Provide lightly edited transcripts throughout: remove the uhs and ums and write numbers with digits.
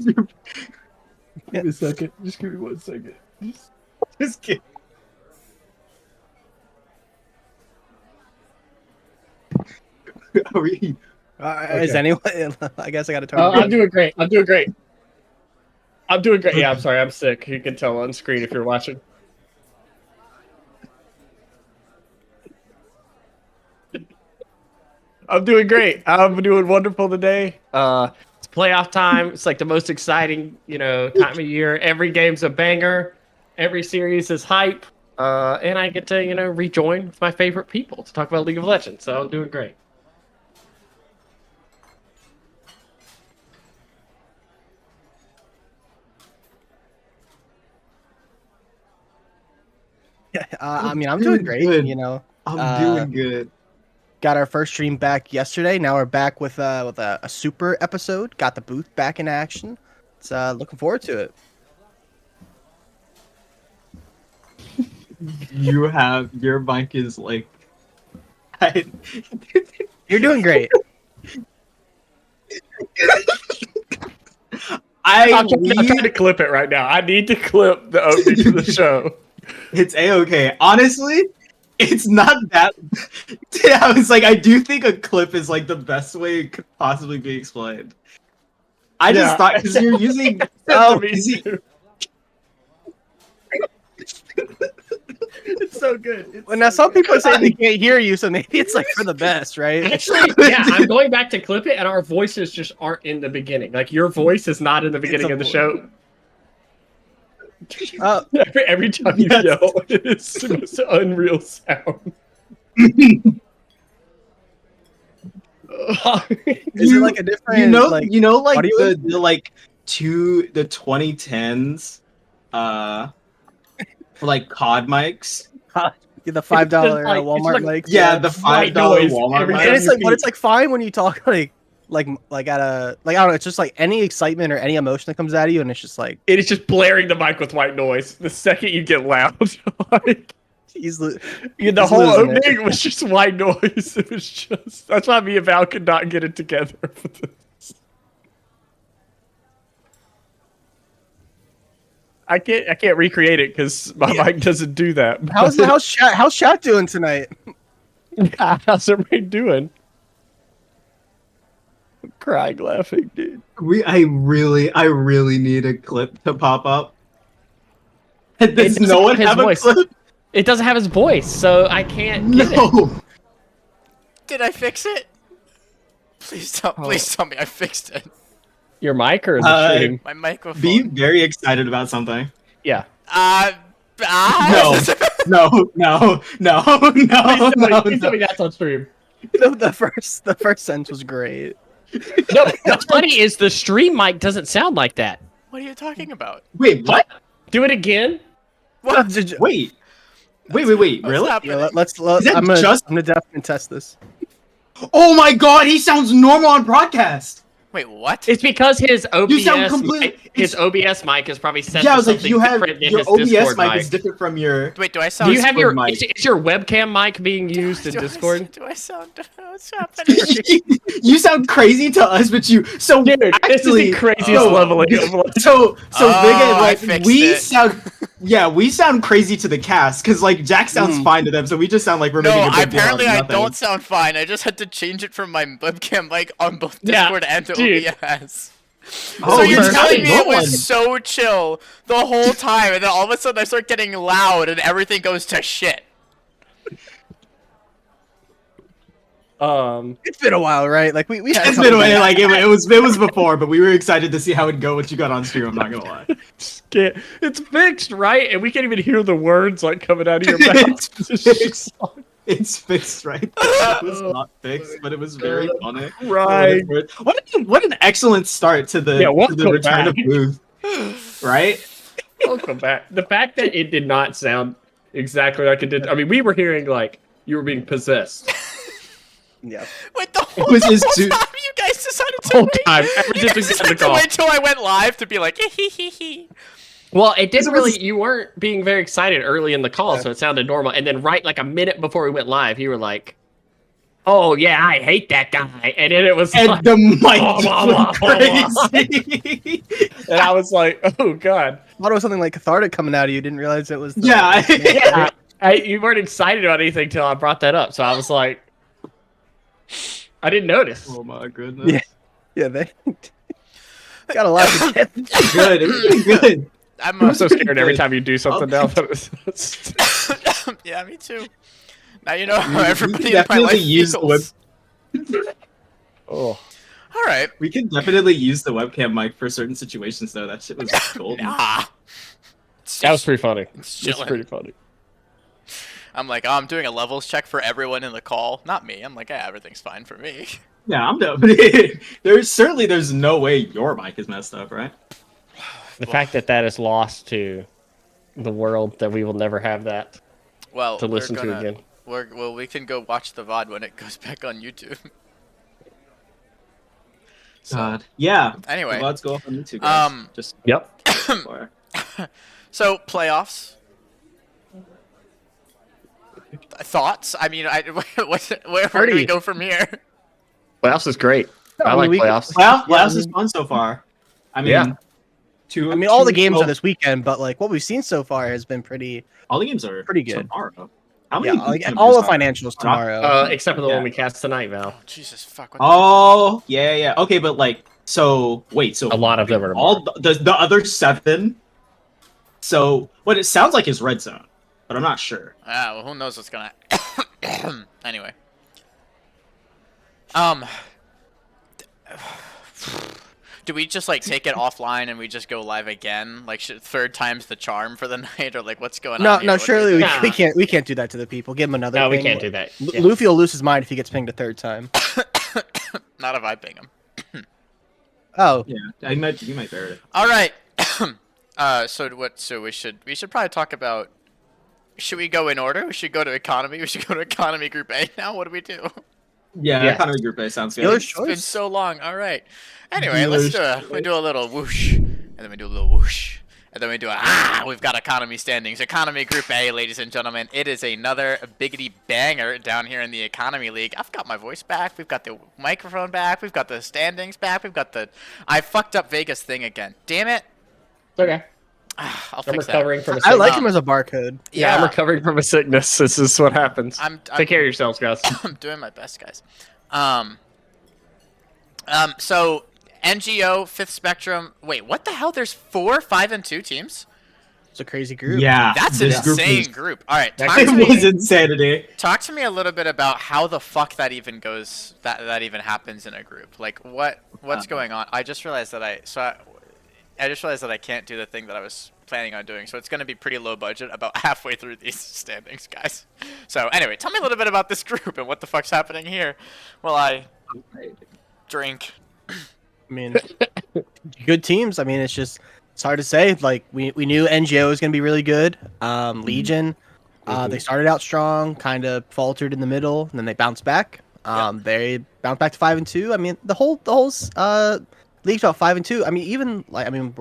Give me a second. Just give me 1 second. Just kidding. Are we? Is anyone? I guess I got to turn. I'm doing great. I'm doing great. I'm doing great. Yeah, I'm sorry. I'm sick. You can tell on screen if you're watching. I'm doing great. I'm doing wonderful today. It's playoff time. It's like the most exciting, time of year. Every game's a banger. Every series is hype. And I get to, rejoin with my favorite people to talk about League of Legends. So I'm doing great. I'm doing great. Good. I'm doing good. Got our first stream back yesterday. Now we're back with a super episode. Got the booth back in action. It's looking forward to it. Your mic is like. You're doing great. I'm trying to clip it right now. I need to clip the opening to the show. It's A-okay. Honestly, it's not that. I was like, I do think a clip is like the best way it could possibly be explained. I just thought because you're using. It's so good. Well, now some people say they can't hear you, so maybe it's like for the best, right? Actually, yeah, I'm going back to clip it, and our voices just aren't in the beginning. Like your voice is not in the beginning of the show. Every time you yell, it's the most unreal sound. Is it like a different? The 2010s, for like COD mics. The $5 Walmart mics. Yeah, the $5 Walmart mics. And it's like, but it's like fine when you talk like at a I don't know. It's just like any excitement or any emotion that comes out of you, and it's just like it is just blaring the mic with white noise. The second you get loud, like the whole opening was just white noise. It was just that's why me and Val could not get it together. For this. I can't recreate it because my mic doesn't do that. How's chat doing tonight? How's everybody doing? I'm crying laughing, dude. I really need a clip to pop up. Does no one have a clip? It doesn't have his voice, so I can't get it. Did I fix it? Please tell me I fixed it. Your mic or the stream? My microphone. Be very excited about something. Yeah. No. Please tell me that's on stream. The first sentence was great. No, what's funny is the stream mic doesn't sound like that. What are you talking about? Wait, what? Do it again. What? Wait. Really? Yeah, I'm gonna definitely test this. Oh my god, he sounds normal on broadcast. Wait, what? It's because his OBS You sound completely. his OBS mic is probably set. Yeah, I to was like, something you have different than your his OBS Discord mic is different from your. Wait, do I sound? Do you have Discord your? Is your webcam mic being used in Discord? Do I sound? What's happening? You sound crazy to us, but you. So Dude, actually, this is the craziest leveling of. So I Big fixed we it. sound. Yeah, we sound crazy to the cast because like Jack sounds fine to them, so we just sound like we're making a big deal out of apparently I nothing. don't sound fine. I just had to change it from my webcam mic on both Discord and OBS. Oh, So you're you're telling me it normal. was so chill the whole time, and then all of a sudden I start getting loud, and everything goes to shit. It's been a while, right? Like we had. It's been a way, like it was before, but we were excited to see how it'd go once you got on stream. I'm not gonna lie. It's fixed, right? And we can't even hear the words like coming out of your mouth. It's fixed, right? It was not fixed, but it was very funny. Right. What an excellent start to the, return of Booth. Right? Welcome back. The fact that it did not sound exactly like it did. I mean, we were hearing like you were being possessed. Yeah. Wait, the whole, was the his whole suit- time you guys decided to Whole wait. time, ever You since we guys got the decided to call. wait till I went live to be like, hee hee hee. Well, it didn't It was- really. You weren't being very excited early in the call, so it sounded normal. And then, right like a minute before we went live, you were like, oh yeah, I hate that guy, and then it was And like, the mic Blah, just blah, went blah, blah, crazy. and I was like, oh god, I thought it was something like cathartic coming out of you. Didn't realize it was. The, Yeah. yeah. You weren't excited about anything till I brought that up, so I was like, I didn't notice. Oh my goodness. Yeah. Yeah, they got a lot to get. Good. It was pretty good. I'm so scared every time you do something now. Yeah, me too. Now you know how We everybody in my definitely life use the web. feels. Oh, All right. We can definitely use the webcam mic for certain situations, though. That shit was golden. Nah. that was pretty funny. It's It's chilling. pretty funny. I'm like, oh, I'm doing a levels check for everyone in the call. Not me. I'm like, yeah, everything's fine for me. Yeah, I'm done. There's no way your mic is messed up, right? The fact that that is lost to the world, that we will never have that Well, to listen to again. Well, we can go watch the VOD when it goes back on YouTube. So, God. Yeah. Anyway, Let's go off on YouTube, guys. Just Yep. FYI. so playoffs. Thoughts? I mean, where do we go from here? Playoffs is great. I mean, like we- playoffs. Playoffs is fun so far. I mean, Yeah. two. I mean, all the two- games well, are this weekend, but like what we've seen so far has been pretty. All the games are pretty good. tomorrow. How Yeah, many? like games all the are- financials tomorrow. Except for the Yeah. one we cast tonight, Val. Oh, Jesus fuck. What Oh, yeah. Okay, but like, so wait, so A lot of them are all the other 7. So what it sounds like is red zone, but I'm not sure. well, who knows what's gonna. Anyway. Do we just like take it offline and we just go live again? Like, third time's the charm for the night, or like what's going No, on? here? no, What do surely we Nah. we can't do that to the people. Give him another. No, we ping. can't do that. Yeah. Luffy will lose his mind if he gets pinged a third time. do? Not if I ping him. Oh, Yeah, you might bear it. All right. So what? So we should probably talk about. Should we go in order? We should go to economy. We should go to economy group A now. What do we do? Yeah, Yeah. kind of group A sounds good. Dealer's It's been choice. so long. All right. Anyway, let's Dealer's we do a little whoosh, and then we do a little whoosh, and then we do we've got economy standings. Economy Group A, ladies and gentlemen. It is another biggity banger down here in the Economy League. I've got my voice back. We've got the microphone back. We've got the standings back. We've got the. I fucked up Vegas thing again. Damn it. Okay. I'll I'm fix that. recovering from a I sickness. like him as a barcode. Yeah, I'm recovering from a sickness. This is what happens. I'm Take care of yourselves, guys. I'm doing my best, guys. So NGO, Fifth Spectrum. Wait, what the hell? There's 4 5-2 teams. It's a crazy group. Yeah, That's an this group insane was- group. All right, That talk to It was me. insanity. Talk to me a little bit about how the fuck that even goes. That even happens in a group. Like what's going on? I just realized that I just realized that I can't do the thing that I was planning on doing. So it's going to be pretty low budget about halfway through these standings, guys. So anyway, tell me a little bit about this group and what the fuck's happening here. While I drink. I mean, good teams. I mean, it's hard to say. Like we knew NGO was gonna be really good. Legion, they started out strong, kind of faltered in the middle, and then they bounced back. They bounced back to 5-2. I mean, the whole league's about 5-2. I mean,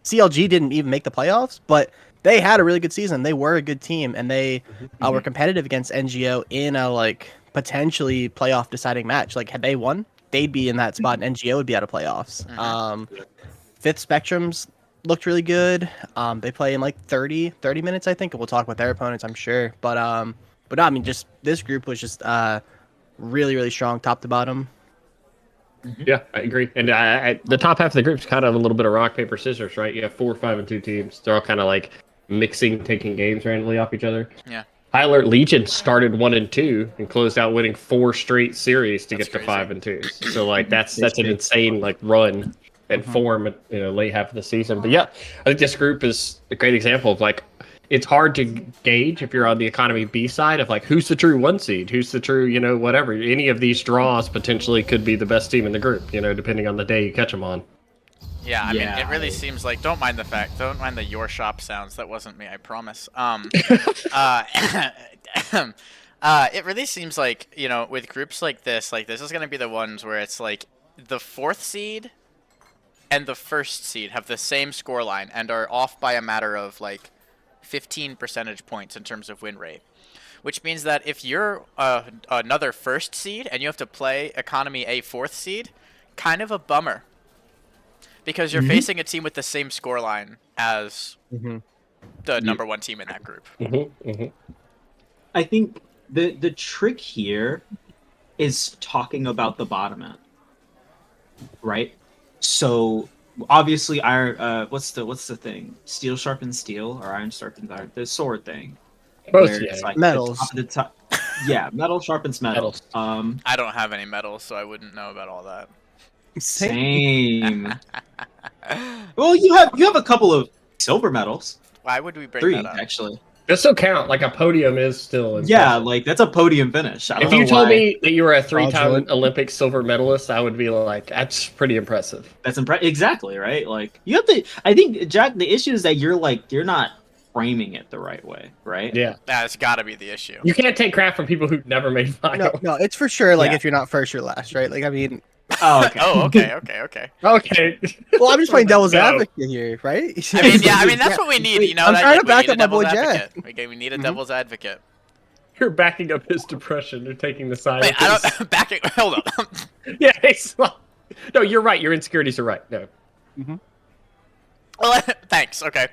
CLG didn't even make the playoffs, but they had a really good season. They were a good team, and they were competitive against NGO in a potentially playoff deciding match. Like had they won, they'd be in that spot, and NGO would be out of playoffs. Fifth Spectrums looked really good. They play in 30 minutes, I think, and we'll talk about their opponents, I'm sure. But no, I mean, just this group was just really, really strong, top to bottom. Yeah, I agree. And the top half of the group is kind of a little bit of rock, paper, scissors, right? You have 4 5-2 teams. They're all kind of mixing, taking games randomly off each other. Yeah. High Alert Legion started 1-2 and closed out winning 4 straight series to That's get to crazy. 5-2. So that's an insane run and form at late half of the season. But yeah, I think this group is a great example of it's hard to gauge if you're on the economy B side of who's the true 1 seed, who's the true whatever. Any of these draws potentially could be the best team in the group, depending on the day you catch them on. Yeah, I mean, Yeah. it really seems like. Don't mind the your shop sounds. That wasn't me, I promise. It really seems like with groups like this is gonna be the ones where it's the 4th seed and the 1st seed have the same score line and are off by a matter of 15 percentage points in terms of win rate. which means that if you're another first seed and you have to play Economy a fourth seed, kind of a bummer. Because you're facing a team with the same scoreline as the number one team in that group. I think the trick here is talking about the bottom end, right? So obviously, iron. What's the thing? Steel sharpens steel, or iron sharpens iron. The sword thing. Both, Where yeah. it's like Metals. The top, yeah, metal sharpens metal. I don't have any metals, so I wouldn't know about all that. Same. Well, you have a couple of silver medals. Why would we bring 3 that up? actually. This still count. Like a podium is still. Yeah, impressive. like that's a podium finish. I don't If know you told why. me that you were a 3-time Fraudulent. Olympic silver medalist, I would be like, that's pretty impressive. That's exactly right. Like you have to. I think Jack. The issue is that you're not framing it the right way, right? Yeah. That's got to be the issue. You can't take crap from people who never made final. No, it's for sure. Like Yeah. if you're not first, you're last, right? Like I mean, Oh, okay. Oh, okay. Okay. well, I'm just playing devil's No. advocate here, right? I mean, that's what we need. You know, I'm that trying to we back need up a my boy devil's Jack. advocate. We need a devil's advocate. You're backing up his depression. You're taking the side Wait, of I his... don't hold up. Yeah, it's not... No, you're right. Your insecurities are right. No. Well, thanks. Okay.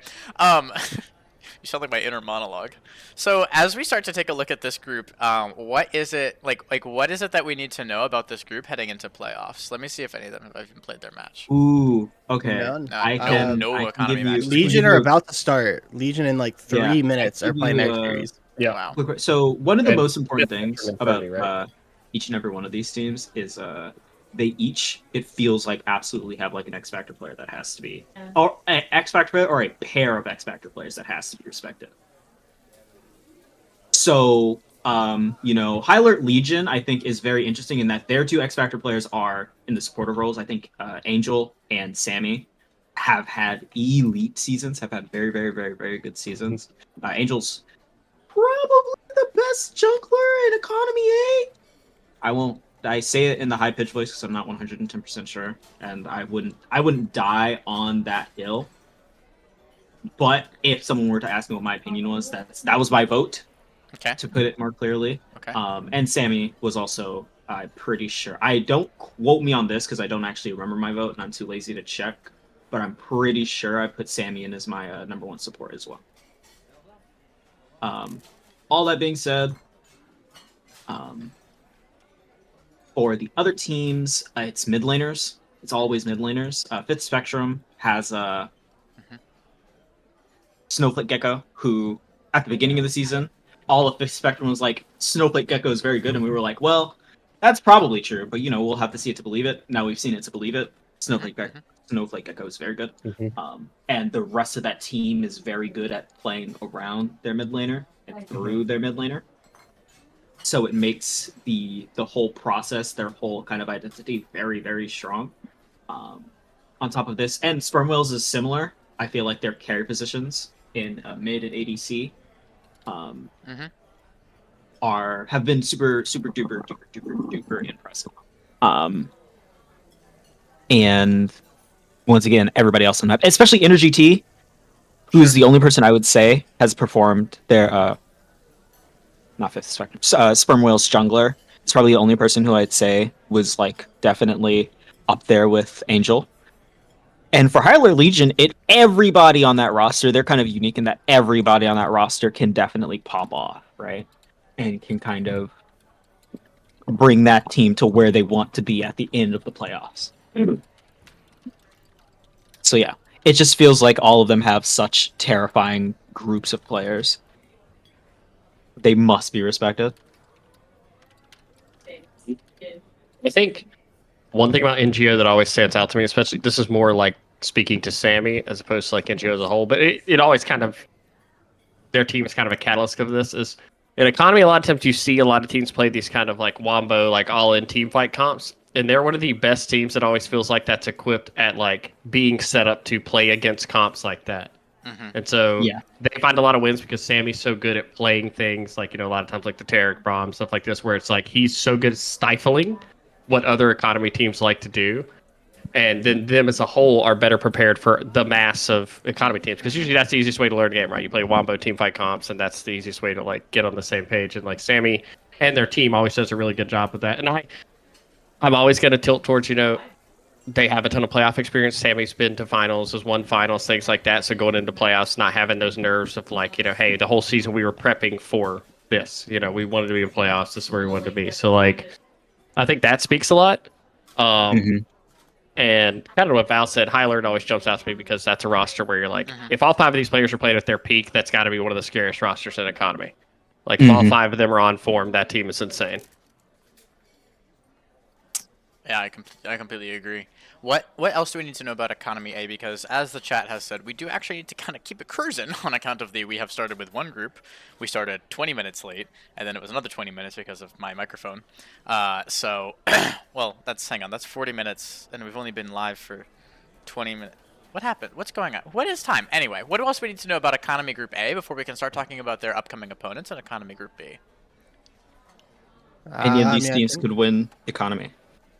You sound like my inner monologue. So as we start to take a look at this group, what is it like? What is it that we need to know about this group heading into playoffs? Let me see if any of them have even played their match. Ooh. Okay. None. No, I no, can. no I can economy give you- matches. Legion are about to start. Legion in like 3 Yeah, minutes I are give playing you, their series. Yeah. Wow. Quick, so one of the And most important fifth things from about Infinity, right? each and every one of these teams is they each, it feels like, absolutely have like an X Factor player that has to be, or an X Factor player or a pair of X Factor players that has to be respected. So High Alert Legion I think is very interesting in that their 2 X Factor players are in the supportive roles. I think Angel and Sammy have had elite seasons, have had very, very, very, very good seasons. Angel's probably the best jungler in Economy 8. I say it in the high pitched voice because I'm not 110% sure, and I wouldn't die on that hill. But if someone were to ask me what my opinion was, that was my vote. Okay. To put it more clearly. Okay. And Sammy was also, pretty sure. I don't quote me on this because I don't actually remember my vote and I'm too lazy to check. But I'm pretty sure I put Sammy in as my number 1 support as well. All that being said, for the other teams, it's mid laners. It's always mid laners. Fifth Spectrum has Snowflake Gecko, who at the beginning of the season, all of Fifth Spectrum was like, Snowflake Gecko is very good, and we were like, well, that's probably true, but we'll have to see it to believe it. Now we've seen it to believe it. Snowflake Gecko is very good. And the rest of that team is very good at playing around their mid laner and through their mid laner. So it makes the whole process, their whole kind of identity, very, very strong. On top of this, and Spermwhales is similar. I feel like their carry positions in mid and ADC have been super, super duper, duper, duper, duper impressive. And once again, everybody else on the map, especially Energy T, who is the only person I would say has performed their not Fifth Spectrum, Spermwhale's jungler. It's probably the only person who I'd say was like definitely up there with Angel. And for High Alert Legion, everybody on that roster, they're kind of unique in that everybody on that roster can definitely pop off, right? And can kind of bring that team to where they want to be at the end of the playoffs. So yeah, it just feels like all of them have such terrifying groups of players. They must be respected. I think one thing about NGO that always stands out to me, especially this is more like speaking to Sammy as opposed to like NGO as a whole, but it always kind of, their team is kind of a catalyst of this, is in Economy, a lot of times you see a lot of teams play these kind of like wombo, like all-in team fight comps, and they're one of the best teams that always feels like that's equipped at like being set up to play against comps like that. And so they find a lot of wins because Sammy's so good at playing things like, a lot of times like the Tarek Braum, stuff like this, where it's like he's so good at stifling what other Economy teams like to do and then them as a whole are better prepared for the mass of economy teams, because usually that's the easiest way to learn a game, right? You play Wombo team fight comps, and that's the easiest way to like get on the same page. And like Sammy and their team always does a really good job with that. And I'm always going to tilt towards, they have a ton of playoff experience. Sammy's been to finals, has won finals, things like that. So going into playoffs, not having those nerves of like, hey, the whole season we were prepping for this. We wanted to be in playoffs. This is where we wanted to be. So like, I think that speaks a lot. And kind of what Val said, High Alert always jumps out to me because that's a roster where you're like, if all 5 of these players are playing at their peak, that's got to be one of the scariest rosters in economy. Like, if all 5 of them are on form, that team is insane. Yeah, I completely agree. What else do we need to know about Economy A? Because as the chat has said, we do actually need to kind of keep it cruising on account of we have started with one group. We started 20 minutes late, and then it was another 20 minutes because of my microphone. So, well, hang on, that's 40 minutes, and we've only been live for 20 minutes. What happened? What's going on? What is time? Anyway, what else do we need to know about Economy Group A before we can start talking about their upcoming opponents in Economy Group B? Any of these I teams think- could win economy.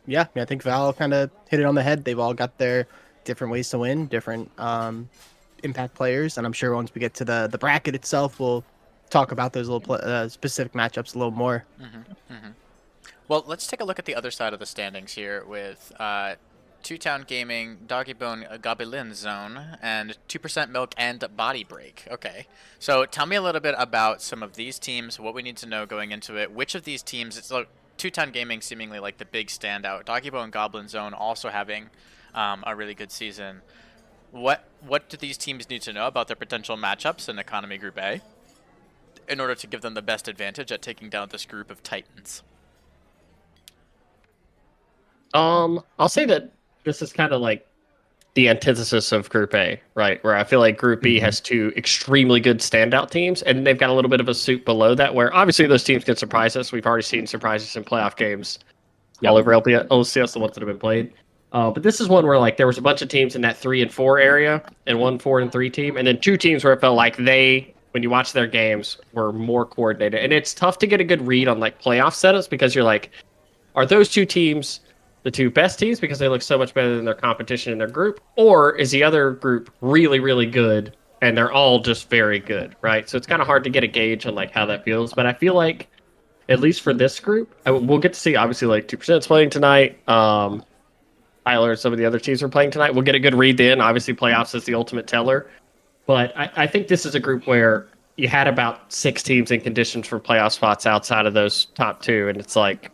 Yeah, I think Val kind of hit it on the head. They've all got their different ways to win, different impact players, and I'm sure once we get to the bracket itself, we'll talk about those little specific matchups a little more. Well, let's take a look at the other side of the standings here with Two Town Gaming, Doggy Bone, Gobelin Zone, and 2% Milk and Body Break. Okay, so tell me a little bit about some of these teams, what we need to know going into it. Which of these teams? It's like Two Town Gaming seemingly like the big standout. Doggy Bone, Goblin Zone also having a really good season. What do these teams need to know about their potential matchups in Economy Group A in order to give them the best advantage at taking down this group of titans? I'll say that this is kind of like the antithesis of Group A, right? Where I feel like Group B has 2 extremely good standout teams, and they've got a little bit of a soup below that, where obviously those teams can surprise us. We've already seen surprises in playoff games all over LCS, the ones that have been played. But this is one where like there was a bunch of teams in that 3 and 4 area, and 1, 4, and 3 team, and then 2 teams where it felt like when you watch their games, were more coordinated. And it's tough to get a good read on like playoff setups because you're like, are those 2 teams the 2 best teams because they look so much better than their competition in their group, or is the other group really, really good and they're all just very good, right? So it's kind of hard to get a gauge on like how that feels. But I feel like, at least for this group, we'll get to see obviously like 2%'s playing tonight. Tyler and some of the other teams are playing tonight. We'll get a good read then. Obviously, playoffs is the ultimate teller. But I think this is a group where you had about 6 teams in conditions for playoff spots outside of those top 2, and it's like,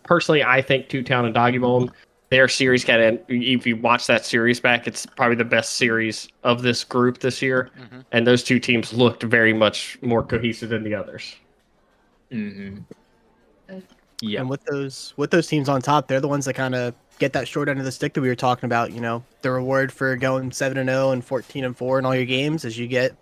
personally, I think Two Town and Doggy Bone, their series if you watch that series back, it's probably the best series of this group this year. And those 2 teams looked very much more cohesive than the others. Yeah. And with those teams on top, they're the ones that kind of get that short end of the stick that we were talking about. The reward for going 7-0 and 14-4 in all your games is you get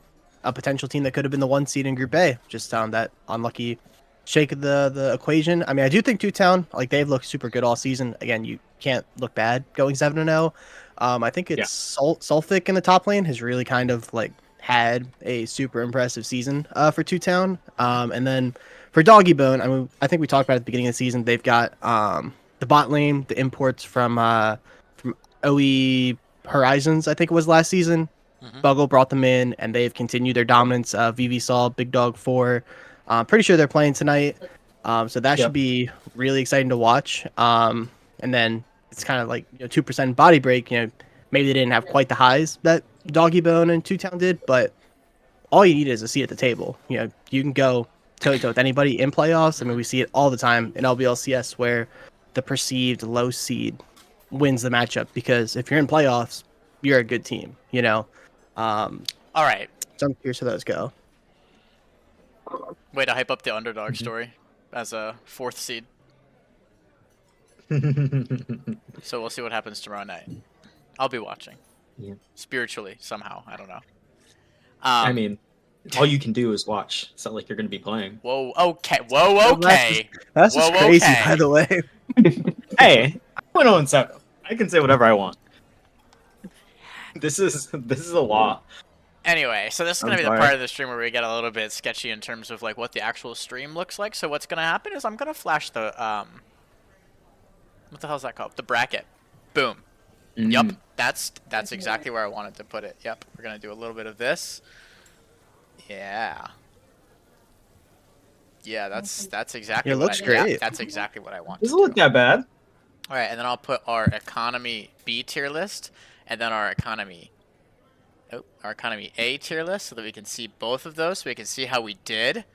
a potential team that could have been the 1 seed in Group A. Just that unlucky shake of the equation. I mean, I do think Two Town, like, they've looked super good all season. Again, you can't look bad going 7-0. I think it's Sulfic in the top lane has really kind of like had a super impressive season for Two Town. And then for Doggy Bone, I mean, I think we talked about at the beginning of the season, they've got the bot lane, the imports from OE Horizons, I think it was last season. Buggle brought them in, and they've continued their dominance. VV Big Dog 4. Pretty sure they're playing tonight, so that should be really exciting to watch. And then it's kind of like 2% body break. Maybe they didn't have quite the highs that Doggy Bone and Two Town did, but all you need is a seat at the table. You can go toe to toe with anybody in playoffs. I mean, we see it all the time in LBLCS where the perceived low seed wins the matchup because if you're in playoffs, you're a good team. All right. So I'm curious how those go. Way to hype up the underdog story as a 4th seed. So we'll see what happens tomorrow night. I'll be watching. Yeah. Spiritually, somehow. I don't know. I mean, all you can do is watch. It's not like you're going to be playing. Whoa, okay. Whoa, okay. That's just Whoa, crazy, okay. by the way. Hey, I went 0-7. I can say whatever I want. This is a law. Anyway, so this is going to be the sorry. part of the stream where we get a little bit sketchy in terms of like what the actual stream looks like. So what's going to happen is I'm going to flash the what the hell is that called? The bracket. Boom. Mm. Yup. That's exactly where I wanted to put it. Yep. We're gonna do a little bit of this. Yeah. Yeah, that's exactly It what looks yeah, great. that's exactly what I want to Doesn't do. look that bad. All right, and then I'll put our economy B tier list, and then our economy A tier list, so that we can see both of those, so we can see how we did.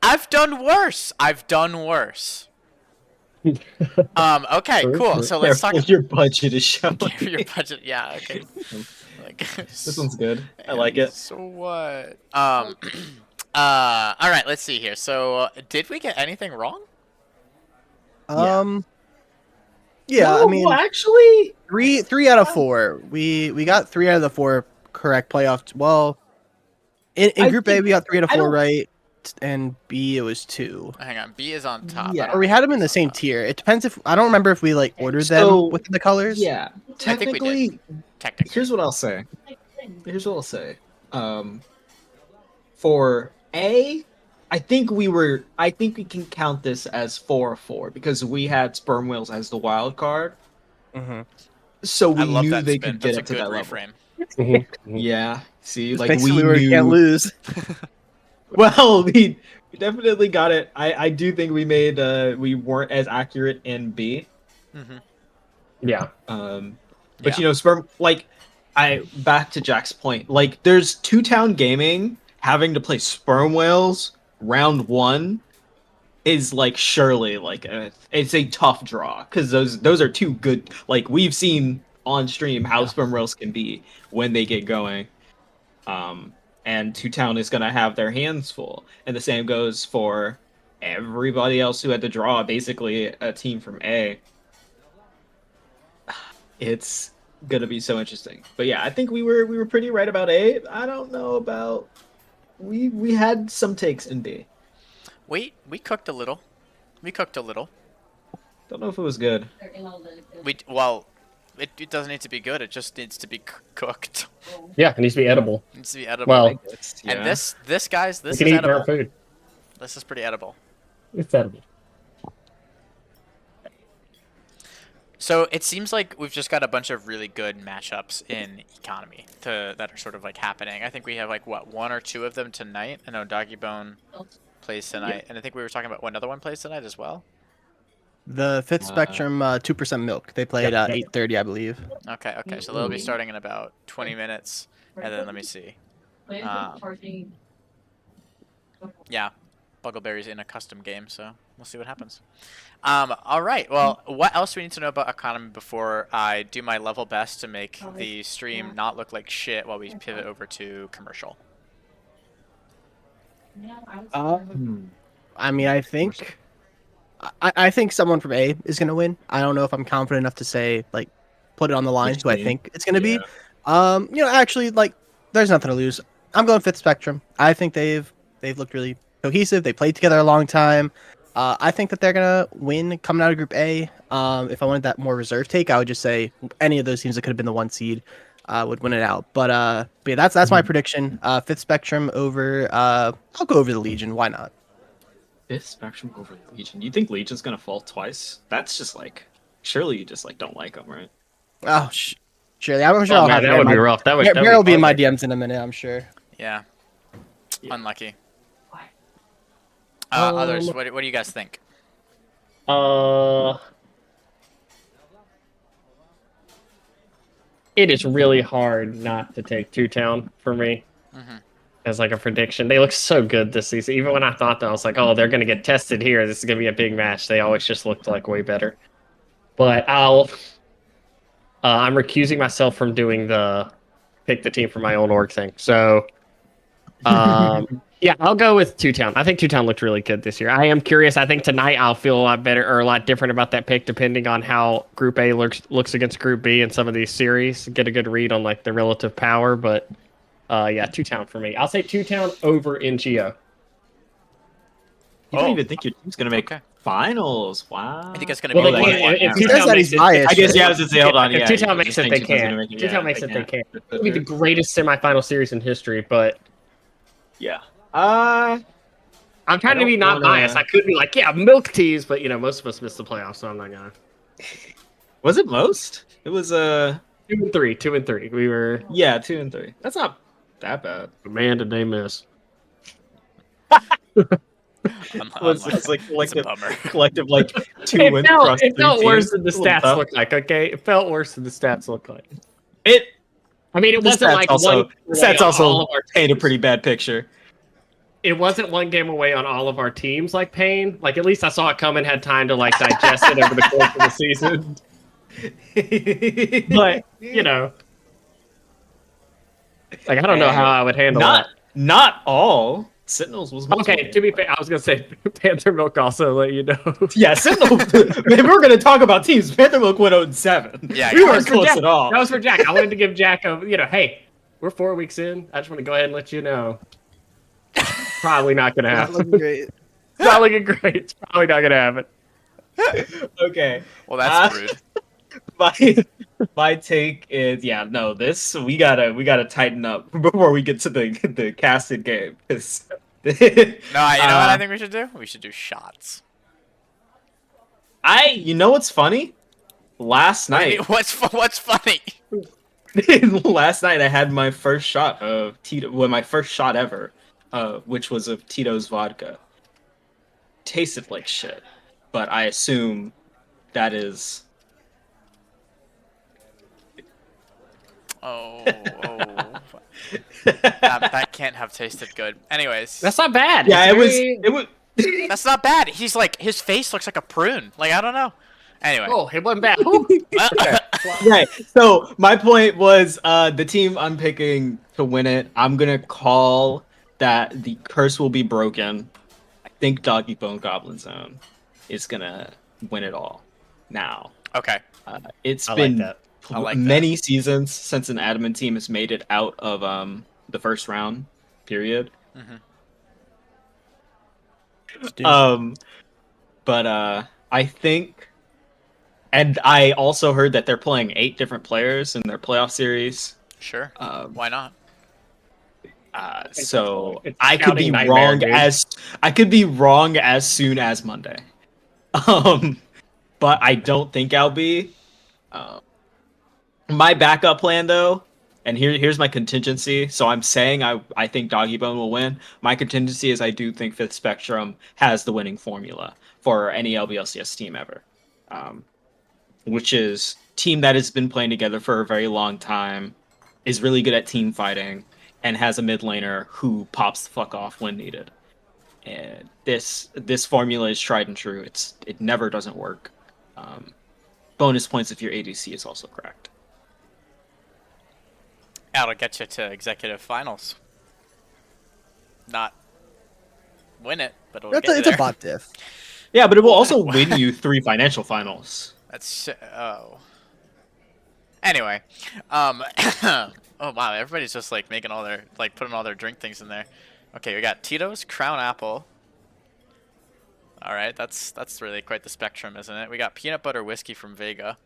I've done worse. Okay, cool. So let's talk. Careful, your budget is showing. Your budget. Yeah. Okay. Like, This one's good. I like it. So what? All right. Let's see here. So, did we get anything wrong? Yeah, No, I mean, actually, three out of four. We got 3 out of the 4 correct playoff. Well, in I Group A think- we got 3 out of I 4 don't- right, and B it was 2. Hang on. B is on top. Yeah. Or we had them in the same tier. It depends if I don't remember if we like ordered So, them within the colors. yeah. I think we did. Technically, Technically. here's what I'll say. For A, I think we can count this as 4-4 because we had Sperm Whales as the wild card, Mm-hmm. so I we love knew that they spin. could get That's up a to good that level. reframe. Yeah. See, like Basically, we we knew. can't lose. Well, we definitely got it. I do think we weren't as accurate in B. Mm-hmm. Yeah. But you know, Sperm, like, back to Jack's point, like, there's Two Town Gaming having to play Sperm Whales round 1 is like surely like it's a tough draw because those are two good, like, we've seen on stream how Sperm Whales can be when they get going. And Two Town is gonna have their hands full, and the same goes for everybody else who had to draw basically a team from A. It's gonna be so interesting. But yeah, I think we were pretty right about A. I don't know about we had some takes in B. We cooked a little. Don't know if it was good. It doesn't need to be good. It just needs to be cooked. Yeah, it needs to be edible. It needs to be edible. Well, And this guys, we this can is eat our edible. food. This is pretty edible. It's edible. So it seems like we've just got a bunch of really good matchups in economy that are sort of like happening. I think we have like what 1 or 2 of them tonight. I know Doggy Bone plays tonight, and I think we were talking about another one plays tonight as well. The Fifth Spectrum 2% Milk. They played Yeah. 8:30, I believe. Okay, so they'll be starting in about 20 minutes, and then let me see. Yeah, Buggleberry's in a custom game, so we'll see what happens. All right. Well, what else do we need to know about economy before I do my level best to make the stream not look like shit while we pivot over to commercial? I mean, I think I think someone from A is gonna win. I don't know if I'm confident enough to say like put it on the line Which who I team? think it's gonna be. Actually, like there's nothing to lose. I'm going Fifth Spectrum. I think they've looked really cohesive. They played together a long time. I think that they're gonna win coming out of Group A. If I wanted that more reserve take, I would just say any of those teams that could have been the 1 seed would win it out. But yeah, that's my prediction. Fifth Spectrum over. I'll go over the Legion. Why not? Fifth Spectrum over Legion. You think Legion's gonna fall twice? That's just like surely you just like don't like them, right? Oh, sure. I'm sure Oh, I'll man, have that would be rough. That would Bear will be in my hard. DMs in a minute. I'm sure. Yeah. Yeah. Unlucky. Others, what do you guys think? It is really hard not to take Two Town for me as like a prediction. They look so good this season. Even when I thought that, I was like, oh, they're gonna get tested here. This is gonna be a big match. They always just looked like way better. But I'm recusing myself from doing the pick the team for my own org thing. So, yeah, I'll go with Two Town. I think Two Town looked really good this year. I am curious. I think tonight I'll feel a lot better or a lot different about that pick, depending on how Group A looks against Group B in some of these series. Get a good read on like the relative power. But yeah, Two Town for me. I'll say Two Town over NGO. You don't even think your team's gonna make Okay. finals? Wow. I think it's gonna Well, be they like can't. If He Two says Town that makes he's it, biased. I guess yeah. I was gonna say hold on. if Yeah, Two you Town just makes it, think they Two Town's gonna can. make it. Two Yeah, Town makes it, they can. can. It'll be the greatest semifinal series in history. But Yeah. I'm trying to don't be not wanna- biased. I could be like, yeah, milk teas, but you know, most of us missed the playoffs, so I'm not gonna. Was it most? It was 2-3. We were yeah, 2-3. That's not that bad. man, did they miss? It's like It's a bummer. collective like 2 It wins felt, across it 3 felt worse teams. than the It's a little stats tough. look like. Okay, it felt worse than the stats look like. It I mean, it the wasn't stats like also one. the stats on also all of our paint a teams. pretty bad picture. It wasn't one game away on all of our teams like Payne. Like at least I saw it come and had time to like digest it over the course of the season. But you know, like I don't know how I would handle not all Sentinels was that. most Okay, of to be it. fair, I was gonna say Panther Milk also let you know. Yeah, Sentinels. If we're gonna talk about teams, Panther Milk went 0-7. Yeah, we that weren't was for close Jack. at all. That was for Jack. I wanted to give Jack a hey, we're 4 weeks in. I just want to go ahead and let you know. Probably not gonna Not happen. looking great. It's not looking great. It's probably not gonna happen. Okay. Well, that's rude. My take is this we gotta tighten up before we get to the casted game because No, you know what I think we should do? We should do shots. you know what's funny? Last night What's funny? last night I had my first shot of Tito, well, my first shot ever, which was of Tito's vodka. Tasted like shit, but I assume that is Oh. That can't have tasted good. Anyways, That's not bad. yeah. It's It was. that's not bad. He's like, his face looks like a prune. Like, I don't know. Anyway. Oh, it wasn't bad. Ooh. Right. So my point was the team I'm picking to win it, I'm gonna call that the curse will be broken. I think Doggy Bone Goblin Zone is gonna win it all. Now, Okay. it's I like been that. I like many seasons since an admin team has made it out of the first round period. But I think, and I also heard that they're playing 8 different players in their playoff series. Sure. Um, Why not? So It's I could be scouting nightmare, wrong dude. as soon as Monday. But I don't think I'll be. My backup plan though, and here's my contingency. So I'm saying I think Doggy Bone will win. My contingency is I do think Fifth Spectrum has the winning formula for any LBLCS team ever, which is team that has been playing together for a very long time, is really good at team fighting, and has a mid laner who pops the fuck off when needed. And this formula is tried and true. It never doesn't work. Bonus points if your ADC is also cracked. That'll get you to executive finals. Not win it, but it'll It's get a, you it's a there. bot diff. Yeah, but it will also win you 3 financial finals. That's oh. Anyway, oh wow, everybody's just like making all their putting all their drink things in there. Okay, we got Tito's Crown Apple. All right, that's really quite the spectrum, isn't it? We got peanut butter whiskey from Vega.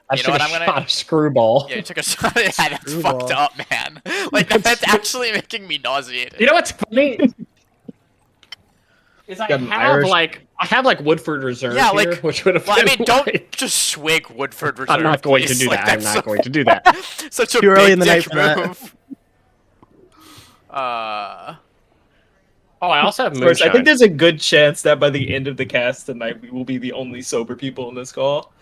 I You know what took I'm a gonna? shot of screwball. Yeah, you took a shot. Yeah, that's Screwball. fucked up, man. Like that's actually making me nauseated. You know what's funny? Is I Got an have like Woodford Reserve Yeah, here, like, which would have Well, I been mean, don't like- just swig Woodford Reserve. I'm not going to please. do Like, that. I'm that's not so- going to do that. Such a Too early big in the night dick for that. move. Oh, I also have Of course, I moonshine. think there's a good chance that by the end of the cast tonight, we will be the only sober people in this call.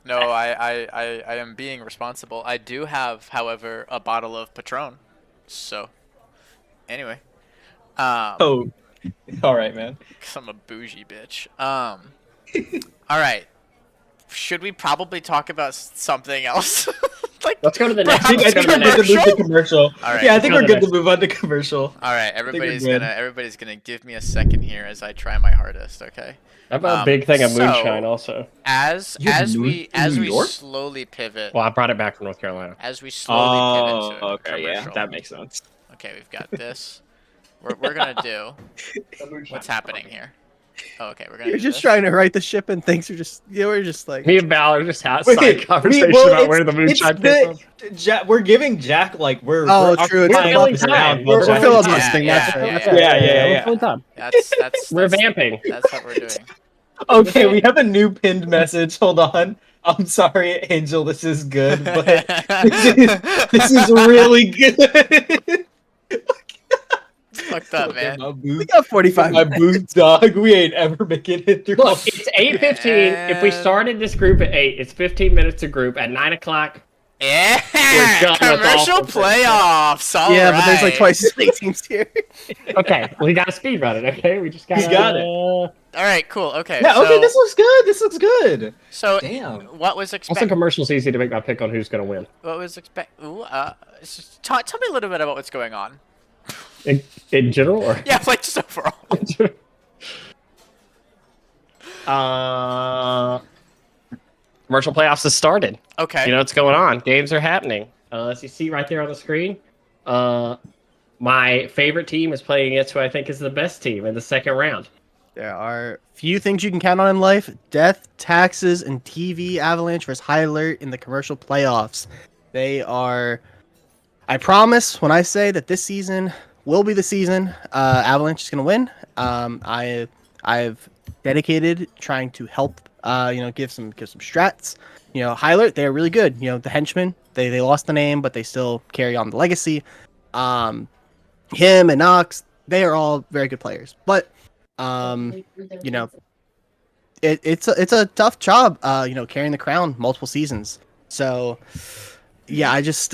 No, I am being responsible. I do have, however, a bottle of Patron. So, anyway. Oh, all right, man. 'Cause I'm a bougie bitch. Alright. Should we probably talk about something else? Like, Let's go to the I next. think Let's go to we're the good to next. move to commercial. All right, Yeah, I think let's we're go to good the to move on to commercial. Alright, we're everybody's good. gonna give me a second here as I try my hardest, okay? How about a Um, big thing of so- moonshine also? As You have New we York? slowly pivot, Well, I brought it back from North Carolina. as we slowly Oh, pivot to okay, yeah, commercial. that makes sense. Okay, we've got this. We're gonna do. What's happening here? Oh, okay, we're gonna. You're do just this. trying to write the ship and things are just we're just like Me and Ballard just had a Wait, side conversation well, about it's- where the moonshine it's came from. We're giving Jack like we're Oh, we're true, it's occupying filling this time. round We're while Jack filling is this talking. thing, that's right, that's right. Yeah. We're filling time. That's We're vamping. That's what we're doing. Okay, we have a new pinned message. Hold on. I'm sorry, Angel. This is good, but this is really good. Fucked up, man. My We booth, got 45 my minutes. booth, dog. We ain't ever making it through. Look, it's 8:15. If we started this group at 8, it's 15 minutes a group. At 9 o'clock, Yeah, We're done with commercial all the playoffs. All Yeah, but there's like right. twice as many teams here. okay, we got to speed run it. Okay, we just got. You got it. All right, cool. Okay. Yeah. so, Okay. This looks good. This looks good. So, Damn. what was Also, expected? commercial's easy to make my pick on who's going to win. What was expect? Ooh, tell me a little bit about what's going on. In general, or Yeah, like just overall. Commercial playoffs has started. Okay. You know what's going on. Games are happening. As you see right there on the screen, my favorite team is playing against who I think is the best team in the second round. There are few things you can count on in life: death, taxes, and TV. Avalanche versus High Alert in the commercial playoffs. They are. I promise when I say that this season will be the season, Avalanche is going to win. I've dedicated trying to help. Give some strats. High Alert, they're really good. The henchmen, they lost the name, but they still carry on the legacy. Him and Knox, they are all very good players. But it's a tough job. Carrying the crown multiple seasons. So yeah, I just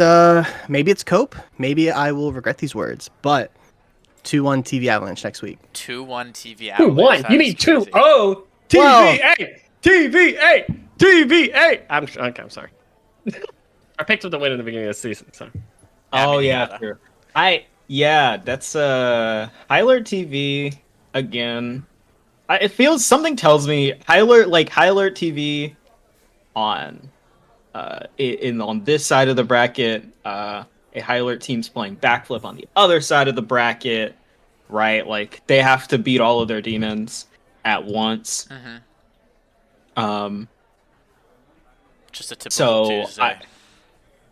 maybe it's cope. Maybe I will regret these words. But 2-1 TV Avalanche next week. 2-1 TV Who Avalanche. won? That You is mean crazy. 2-0 Well- TVA TVA TVA. I'm sorry. I picked up the win in the beginning of the season. So Oh you yeah, gotta. sure. That's Hyler TV again. It feels something tells me Hyler TV on on this side of the bracket. A Hyler team's playing backflip on the other side of the bracket, right? Like they have to beat all of their demons at once. Mhm. Just a typical So Tuesday.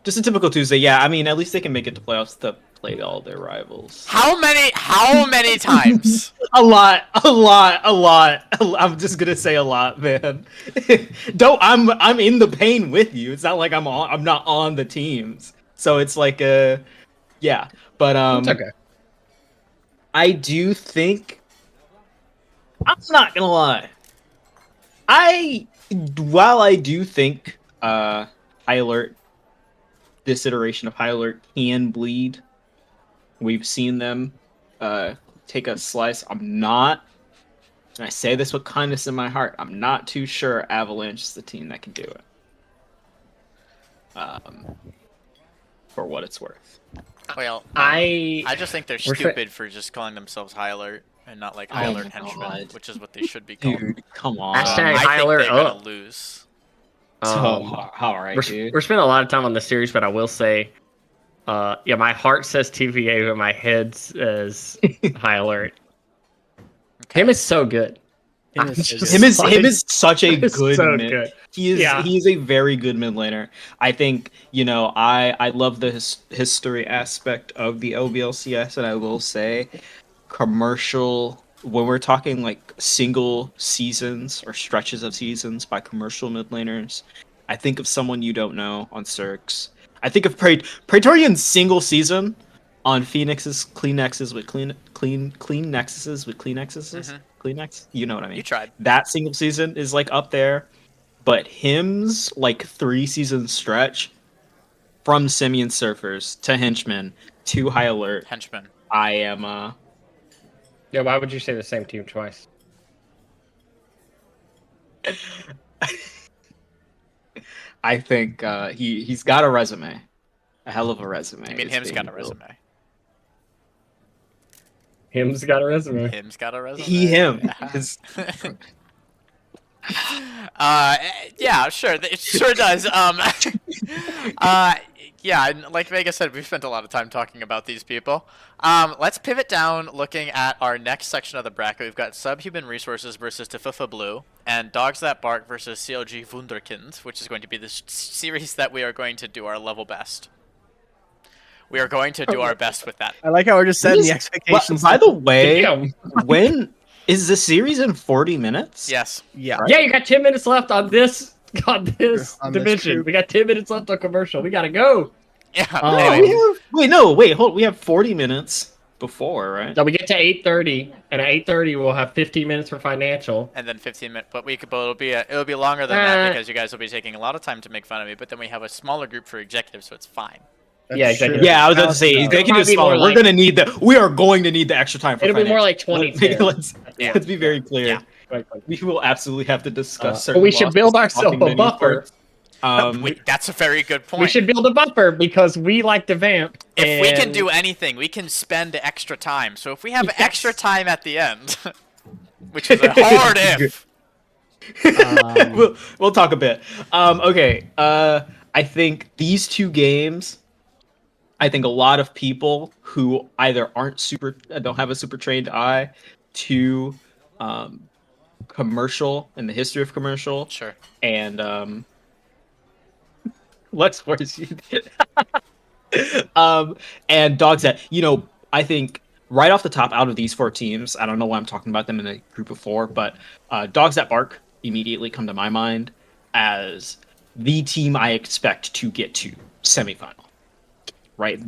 just a typical Tuesday. Yeah, I mean, at least they can make it to playoffs to play all their rivals. How many times? A lot. I'm just gonna say a lot, man. I'm in the pain with you. It's not like I'm not on the teams. So it's like yeah. But it's okay. I do think I'm not gonna lie. While I do think High Alert, this iteration of High Alert can bleed. We've seen them take a slice. I'm not, and I say this with kindness in my heart, I'm not too sure Avalanche is the team that can do it. For what it's worth. Well, I I just think they're We're stupid for just calling themselves High Alert and not like High Oh Alert my Henchmen, God. which is what they should be called. Dude, come on. Hashtag I High think Alert they're gonna up. lose. All right, dude. we're spending a lot of time on this series, but I will say, my heart says TVA, but my head says High Alert. Him is so good. Him is so good. Him is such a He's good so mid. good. He is Yeah. he is a very good mid laner. I think I love the history aspect of the OVLCS, and I will say, commercial when we're talking like single seasons or stretches of seasons by commercial mid laners, I think of someone you don't know on Cirques. I think of Praetorian's single season on Phoenix's clean nexuses with clean nexuses with clean nexuses. Mhm. Clean nex, you know what I mean. You tried. That single season is like up there, but him's like 3-season stretch from Simian Surfers to Henchmen to High Alert. Henchman. I am Yeah, why would you say the same team twice? I think he's got a resume, a hell of a resume. You mean is him's being got a built. resume? Him's got a resume. Him's got a resume. Him. Yeah. His- Yeah, sure. It sure does. Yeah, and like Vega said, we've spent a lot of time talking about these people. Let's pivot down, looking at our next section of the bracket. We've got Subhuman Resources versus Tifufa Blue, and Dogs That Bark versus CLG Wunderkind, which is going to be the series that we are going to do our level best. We are going to do our best with that. I like how we're just setting the What- expectations. By the way, Damn. when is the series in 40 minutes? Yes. yeah, Yeah, you got 10 minutes left on this God, this On this division. group. We got 10 minutes left on commercial. We gotta go. Yeah. Oh. anyway, Hold. We have 40 minutes before, right? So we get to 8:30, and at 8:30 we'll have 15 minutes for financial. and then 15 minutes, but it'll be longer than that Uh, because you guys will be taking a lot of time to make fun of me. But then we have a smaller group for executives, so it's fine. That's Yeah, exactly. true. Yeah, I was about to say Now, executive It'll is be more smaller. like- We're gonna need the. We are going to need the extra time for. It'll be more like financial. 20. Let's be very clear. Yeah. We will absolutely have to discuss. But certain we should build losses, ourselves talking a menu buffer. parts. Wait, that's a very good point. We should build a buffer because we like to vamp. If we can and- do anything, we can spend extra time. So if we have Yes. extra time at the end, which is a hard if. we'll talk a bit. Okay. I think these two games. I think a lot of people who either don't have a super trained eye to commercial and the history of commercial, Sure. and Lex worse you did. And Dogs that I think right off the top, out of these four teams, I don't know why I'm talking about them in a group of four, but Dogs That Bark immediately come to my mind as the team I expect to get to semifinal. Right?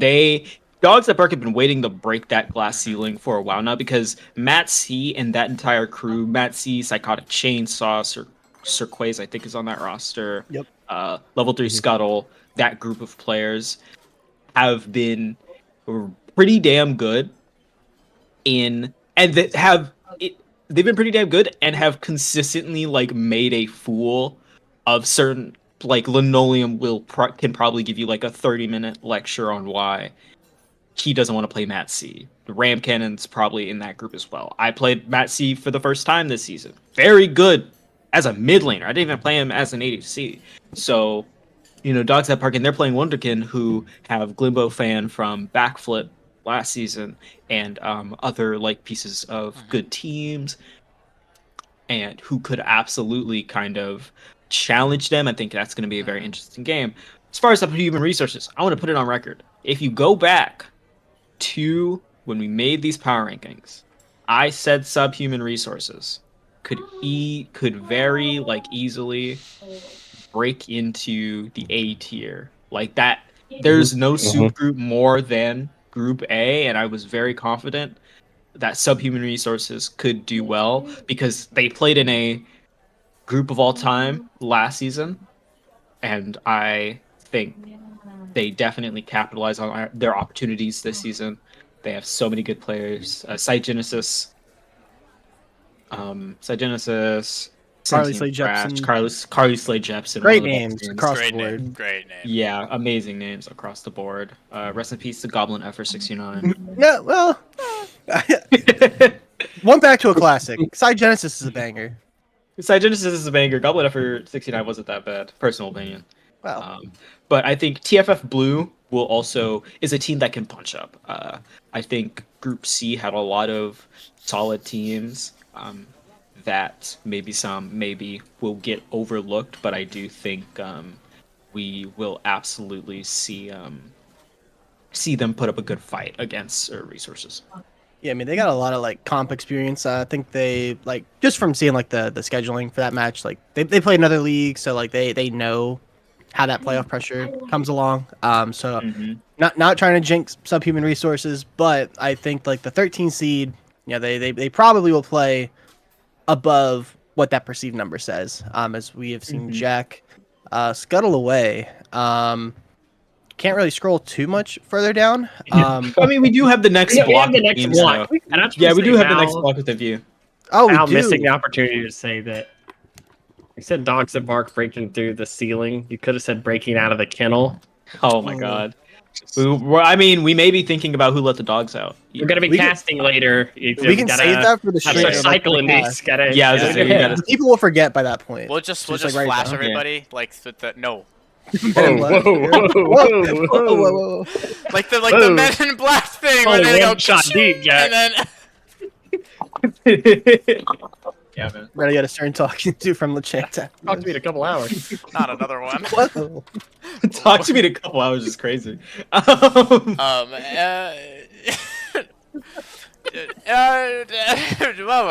Dogs That Bark have been waiting to break that glass ceiling for a while now because Matt C and that entire crew, Matt C, Psychotic Chainsaw, Cirquaze, I think, is on that roster. Yep. Level 3 Scuttle, that group of players have been pretty damn good they've been pretty damn good and have consistently made a fool of certain Linoleum can probably give you a 30-minute lecture on why he doesn't want to play Matt C. Ram Cannon's probably in that group as well. I played Matt C for the first time this season. Very good as a mid laner. I didn't even play him as an ADC. So, Dogs That Bark, and they're playing Wonderkin, who have Glimbo Fan from Backflip last season, and other pieces of good teams, and who could absolutely kind of challenge them. I think that's going to be a very interesting game. As far as Subhuman Resources, I want to put it on record. If you go back to when we made these power rankings, I said Subhuman Resources could very easily break into the A tier. That there's no subgroup more than Group A, and I was very confident that Subhuman Resources could do well because they played in a group of all time last season, and I think they definitely capitalize on their opportunities this season. They have so many good players. Cygenesis, Carly Slade Jepsen. Carly Slade Jepsen. Great one of the names best across Great the name. board. Great name. Yeah, amazing names across the board. Rest in peace to Goblin FR69. Yeah, well, one back to a classic. Side Genesis is a banger. Cygenesis is a banger. Goblin FR69 wasn't that bad. Personal opinion. Wow. But I think TFF Blue is a team that can punch up. I think Group C had a lot of solid teams that maybe will get overlooked, but I do think we will absolutely see them put up a good fight against Resources. Yeah, I mean, they got a lot of comp experience. I think they just from seeing the scheduling for that match, they played another league, so they know how that playoff pressure comes along. So not trying to jinx Subhuman Resources, but I think the 13 seed, they probably will play above what that perceived number says. As we have seen Jack scuttle away. Can't really scroll too much further down. I mean, we do have the next block. We have the next of teams, block. though. And I'm Yeah, we supposed to do say have the next Val- block with the view. Oh, we Val do. missing the opportunity to say that. You said Dogs That Bark breaking through the ceiling. You could have said breaking out of the kennel. Oh my god. We may be thinking about who let the dogs out. We're gonna be We can- casting later. We can save that for the Have stream. some cycling these. Gotta, Yeah, I was gonna say, we gotta- People will forget by that point. We'll just Just flash right now. everybody with the no. Whoa, whoa, whoa, whoa, whoa. Like the Whoa. Men in Black thing Only when they one go shot deep, Jack. and then Yeah, man. We're gonna get a stern talking to from Lachanta. Talk to me in a couple hours. not another one. Whoa. Talk to me in a couple hours is crazy.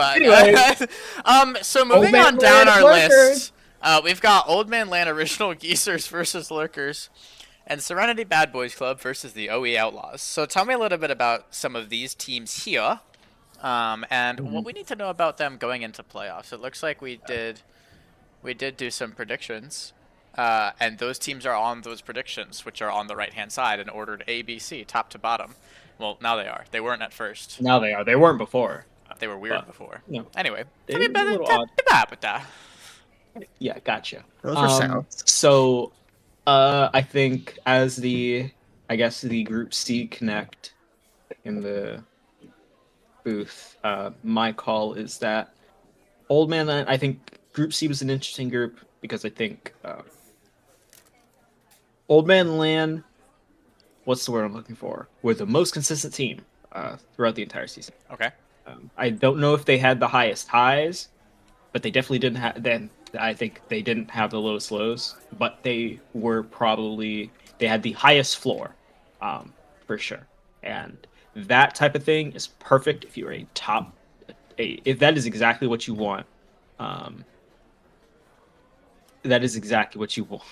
Anyway. So Old moving man on down Lord our Workers. list, We've got Old Man Land Original Geezers versus Lurkers, and Serenity Bad Boys Club versus the OE Outlaws. So tell me a little bit about some of these teams here, and what we need to know about them going into playoffs. It looks like we did do some predictions, and those teams are on those predictions, which are on the right-hand side in ordered A, B, C, top to bottom. Well, now they are. They weren't at first. Now they are. They weren't before. They were weird before. Yeah. Anyway, They were a little odd. Yeah, gotcha. Those were sounds. So, I think as the Group C Connect in the booth, my call is that Old Man Land. I think Group C was an interesting group because I think Old Man Land. What's the word I'm looking for? Were the most consistent team throughout the entire season. Okay. I don't know if they had the highest highs, but they definitely didn't have. Then I think they didn't have the lowest lows, but they had the highest floor, for sure. And that type of thing is perfect if you're if that is exactly what you want. That is exactly what you want.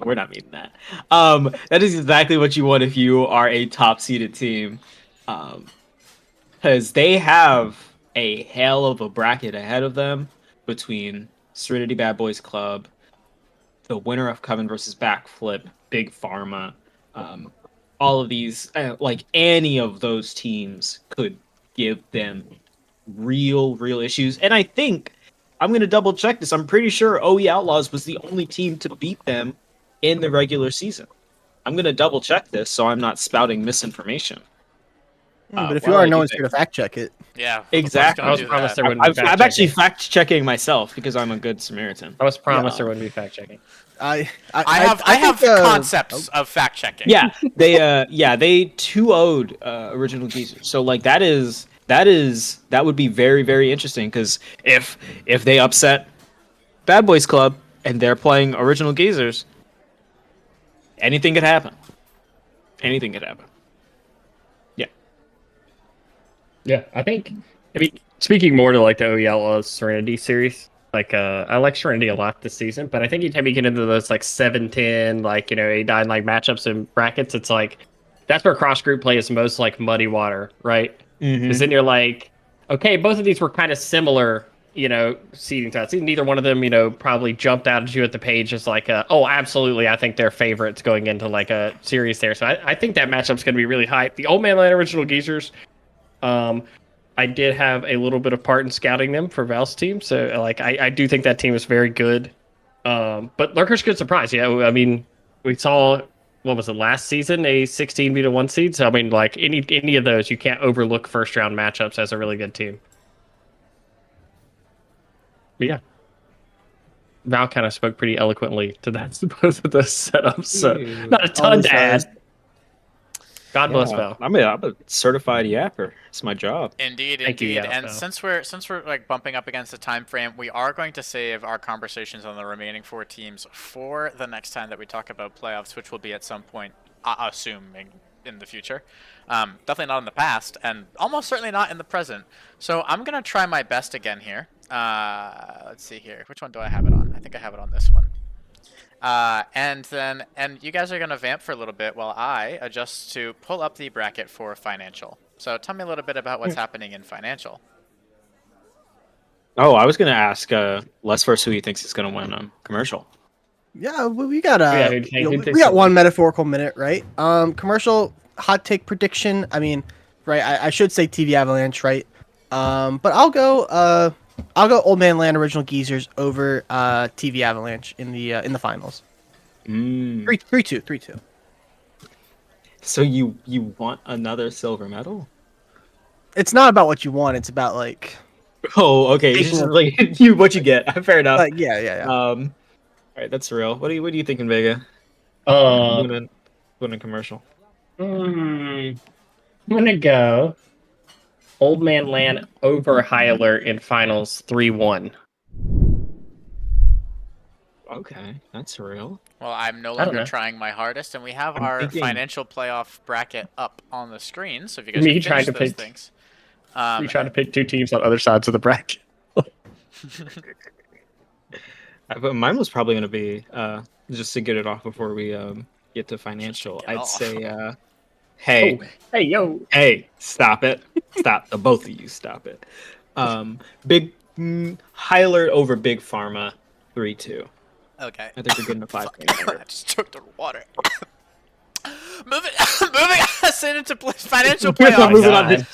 We're not meaning that. That is exactly what you want if you are a top seeded team. Because they have a hell of a bracket ahead of them between Serenity Bad Boys Club, the winner of Coven versus Backflip, Big Pharma. All of these, like any of those teams could give them real issues. And I think, I'm going to double check this, I'm pretty sure OE Outlaws was the only team to beat them in the regular season. I'm going to double check this so I'm not spouting misinformation. But if you are, no one's here to fact check it. Yeah, exactly. I was promised there wouldn't be fact I'm actually checking. fact checking myself because I'm a good Samaritan. I was promised there wouldn't be fact checking. I have concepts of fact checking. Yeah, they 2-0'd Original Geezers. So like that would be very interesting because if they upset Bad Boys Club and they're playing Original Geezers, anything could happen. Anything could happen. Yeah, I mean, speaking more to like the OE Outlaws Serenity series, like I like Serenity a lot this season, but I think anytime you get into those like 7-10, like 8-9 like matchups and brackets, it's like that's where cross group play is most like muddy water, right? Because then you're like, okay, both of these were kind of similar, seeding stats. Neither one of them, probably jumped out at you at the page as like, oh, absolutely, I think they're favorites going into like a series there. So I think that matchup's going to be really hype. The Old Man Land Original Geezers. I did have a little bit of part in scouting them for Val's team, so like I do think that team is very good. But Lurker's good surprise. Yeah, I mean, we saw what was it last season, a 16 beat a 1 seed. So I mean, like any of those, you can't overlook first round matchups as a really good team. But yeah, Val kind of spoke pretty eloquently to that both of those setups. So not a ton to add. God bless Val. I'm a certified yapper. It's my job. Indeed. Thank you, And Val. since we're like bumping up against the time frame, we are going to save our conversations on the remaining 4 teams for the next time that we talk about playoffs, which will be at some point, assuming in the future. Definitely not in the past, and almost certainly not in the present. So I'm gonna try my best again here. Let's see here. Which one do I have it on? I think I have it on this one. And you guys are gonna vamp for a little bit while I adjust to pull up the bracket for financial. So tell me a little bit about what's happening in financial. Oh, I was gonna ask Les first who he thinks is gonna win commercial. Yeah, we got we got one metaphorical minute, right? Commercial hot take prediction. I mean, right? I should say TV Avalanche, right? But I'll go Old Man Land Original Geezers over TV Avalanche in the finals. 3-2. So you want another silver medal? It's not about what you want. It's about like. Oh, okay. It's just like what you get. Fair enough. Yeah. All right, that's real. What are you thinking, Vega? Winning commercial. I'm gonna go Old Man Land over Hyler in finals 3-1. Okay, that's real. Well, I'm no longer trying my hardest, and we have our financial playoff bracket up on the screen. So if you guys can finish those things. You trying to pick 2 teams on other sides of the bracket. But mine was probably gonna be just to get it off before we get to financial. get I'd off. say hey, Oh, hey, yo. hey, stop it, stop the both of you, stop it. Big high alert over Big Pharma 3-2. Okay. I think we're getting a 5 Fuck. game I winner. just choked on water. moving us into financial playoffs. Moving on to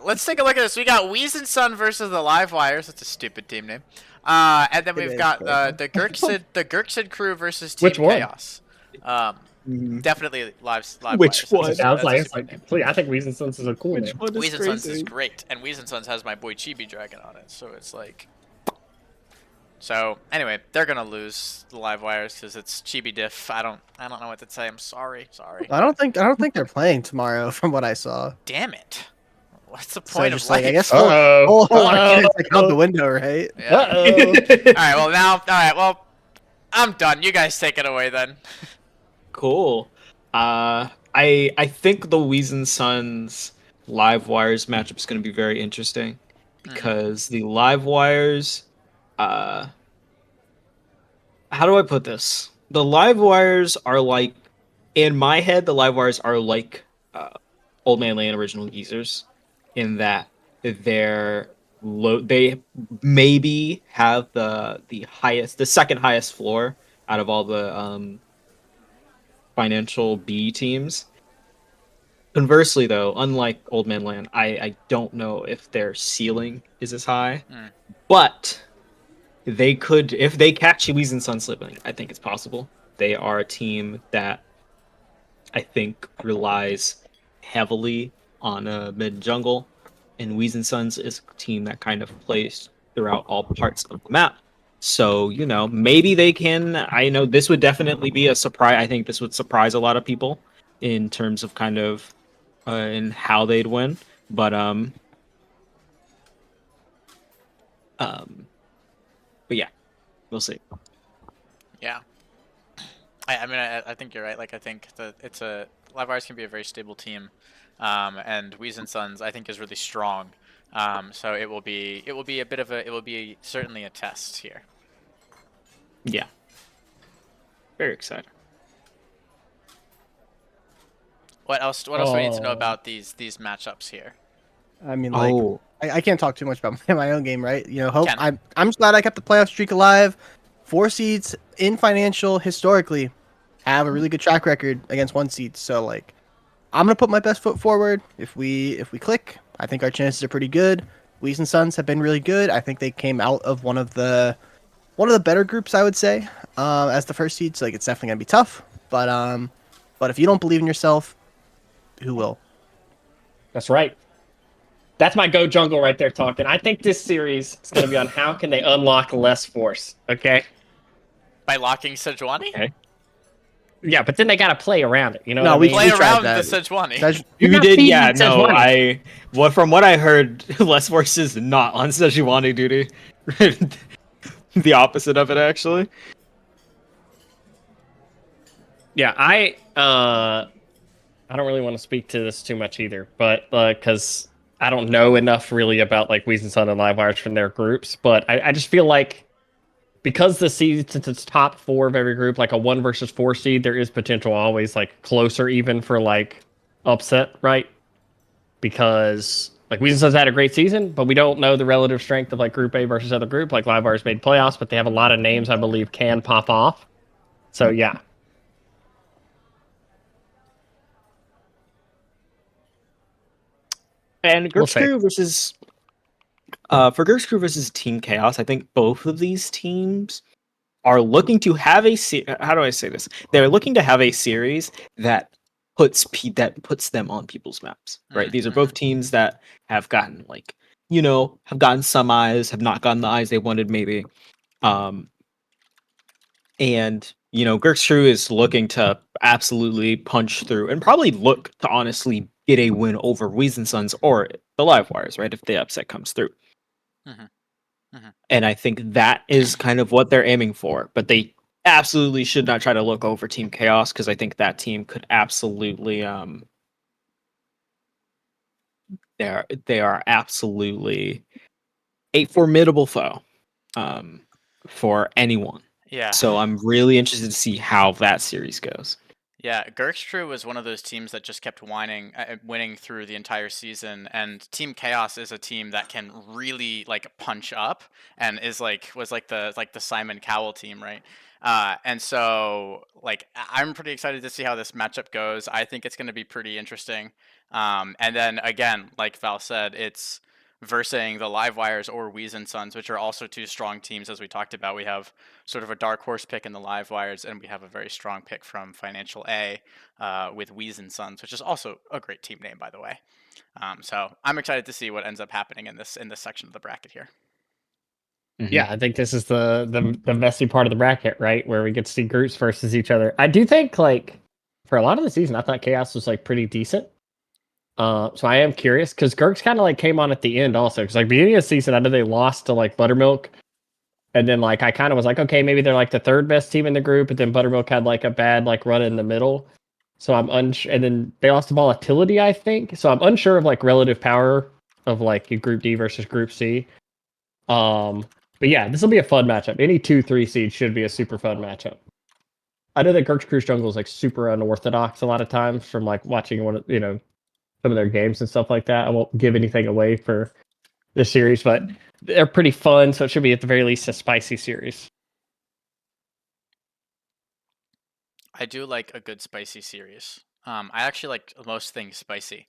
Let's take a look at this. We got Weezn Sun versus the Livewires. That's a stupid team name. And then It we've is, got but- the Gerksid crew versus Team Which one? Chaos. Definitely Livewires. Which one? I was like, a it's super like, name. please, I think Weezn Suns is a cool Which name. one is Weezn Suns is crazy? great, and Weezn Suns has my boy Chibi Dragon on it, so it's like. So anyway, they're gonna lose the Livewires because it's Chibi Diff. I don't know what to say. I'm sorry. I don't think they're playing tomorrow, from what I saw. Damn it. What's the So point just of like, I guess Uh-oh. whole argument's like out the Uh-oh. window, right? Yeah. Uh-oh. Alright, well now alright, well I'm done. You guys take it away then. Cool. I think the Weezn Suns Live Wires matchup is going to be very interesting because the Live Wires, how do I put this? The Live Wires are like, in my head, the Live Wires are like Old Man Land original Geezers, in that they're low. They maybe have the second highest floor out of all the financial B teams. Conversely, though, unlike Old Man Land, I don't know if their ceiling is as high, but they could, if they catch Weezn Sun slipping, I think it's possible. They are a team that I think relies heavily on mid jungle, and Weezn Suns is a team that kind of plays throughout all parts of the map. So, maybe they can. I know this would definitely be a surprise. I think this would surprise a lot of people in terms of kind of in how they'd win. But yeah, we'll see. Yeah. I mean I think you're right. Like I think that Livewires can be a very stable team. And Weezn Suns I think is really strong. So it will be certainly a test here. Yeah, very excited. What else do we need to know Oh. about these matchups here? I mean, like, Oh, I can't talk too much about my own game, right? Hope Can. I'm just glad I kept the playoff streak alive. 4 seeds in financial historically have a really good track record against 1 seed. So like, I'm gonna put my best foot forward. If we click, I think our chances are pretty good. Weezn Suns have been really good. I think they came out of one of the better groups, I would say, as the first seed. So like, it's definitely gonna be tough. But if you don't believe in yourself, who will? That's right. That's my Go Jungle right there talking. I think this series is going to be on how can they unlock less force, okay? By locking Sejuani? okay. Yeah, but then they got to play around it, you know No, what I we mean? Play tried around that. the Sejuani. You're You not did, feeding yeah. No, Sejuani. from what I heard, Les Force is not on Sejuani duty. The opposite of it, actually. Yeah, I don't really want to speak to this too much either, but because I don't know enough really about like Weezn Sun and Livewires from their groups, but I just feel like because the seed, since it's top 4 of every group, like a 1 versus 4 seed, there is potential always like closer even for like upset, right? Because like Weezn Sun's had a great season, but we don't know the relative strength of like Group A versus other group. Like Livewires made playoffs, but they have a lot of names I believe can pop off. So yeah. And We'll Gertz see. Crew versus for Gertz Crew versus Team Chaos, I think both of these teams are looking to have how do I say this? They're looking to have a series that puts them on people's maps, right? These are both teams that have gotten have gotten some eyes, have not gotten the eyes they wanted maybe. And Gertz Crew is looking to absolutely punch through and probably look to honestly get a win over Weezn Suns or the Livewires, right? If the upset comes through. Mhm. Mhm. And I think that is kind of what they're aiming for. But they absolutely should not try to look over Team Chaos, because I think that team could absolutely they are absolutely a formidable foe. for anyone. Yeah. So I'm really interested to see how that series goes. Yeah, Gerkstru was one of those teams that just kept winning through the entire season, and Team Chaos is a team that can really like punch up and was like the Simon Cowell team, right? And so like I'm pretty excited to see how this matchup goes. I think it's going to be pretty interesting. And then again, like Val said, it's versing the Livewires or Weezn Sons, which are also two strong teams, as we talked about. We have sort of a dark horse pick in the Livewires, and we have a very strong pick from Financial A with Weezn Sons, which is also a great team name, by the way. So I'm excited to see what ends up happening in this section of the bracket here. Yeah, I think this is the messy part of the bracket, right? Where we get to see groups versus each other. I do think like for a lot of the season, I thought Chaos was like pretty decent. So I am curious because Gerks kind of like came on at the end also because like beginning of the season I know they lost to like Buttermilk, and then like I kind of was like okay maybe they're like the third best team in the group, but then Buttermilk had like a bad like run in the middle, so I'm unsure. And then they lost to Volatility I think, so I'm unsure of like relative power of like Group D versus Group C. But yeah, this will be a fun matchup. Any 2-3 seed should be a super fun matchup. I know that Gerks Cruise Jungle is like super unorthodox a lot of times from like watching one of some of their games and stuff like that. I won't give anything away for this series, but they're pretty fun, so it should be at the very least a spicy series. I do like a good spicy series. I actually like most things spicy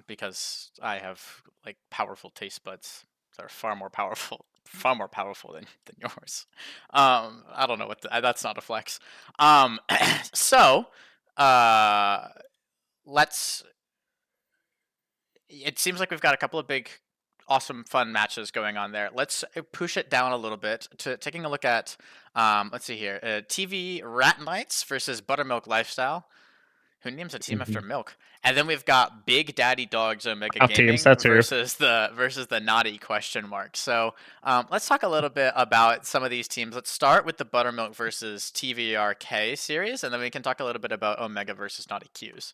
because I have like powerful taste buds that are far more powerful than yours. I don't know that's not a flex. So let's. It seems like we've got a couple of big, awesome, fun matches going on there. Let's push it down a little bit to taking a look at, let's see here, TV Rat Knights versus Buttermilk Lifestyle. Who names a team after milk? And then we've got Big Daddy Dogs Omega Tough Gaming teams, that's who. versus the Naughty question mark. So let's talk a little bit about some of these teams. Let's start with the Buttermilk versus TVRK series, and then we can talk a little bit about Omega versus Naughty Qs.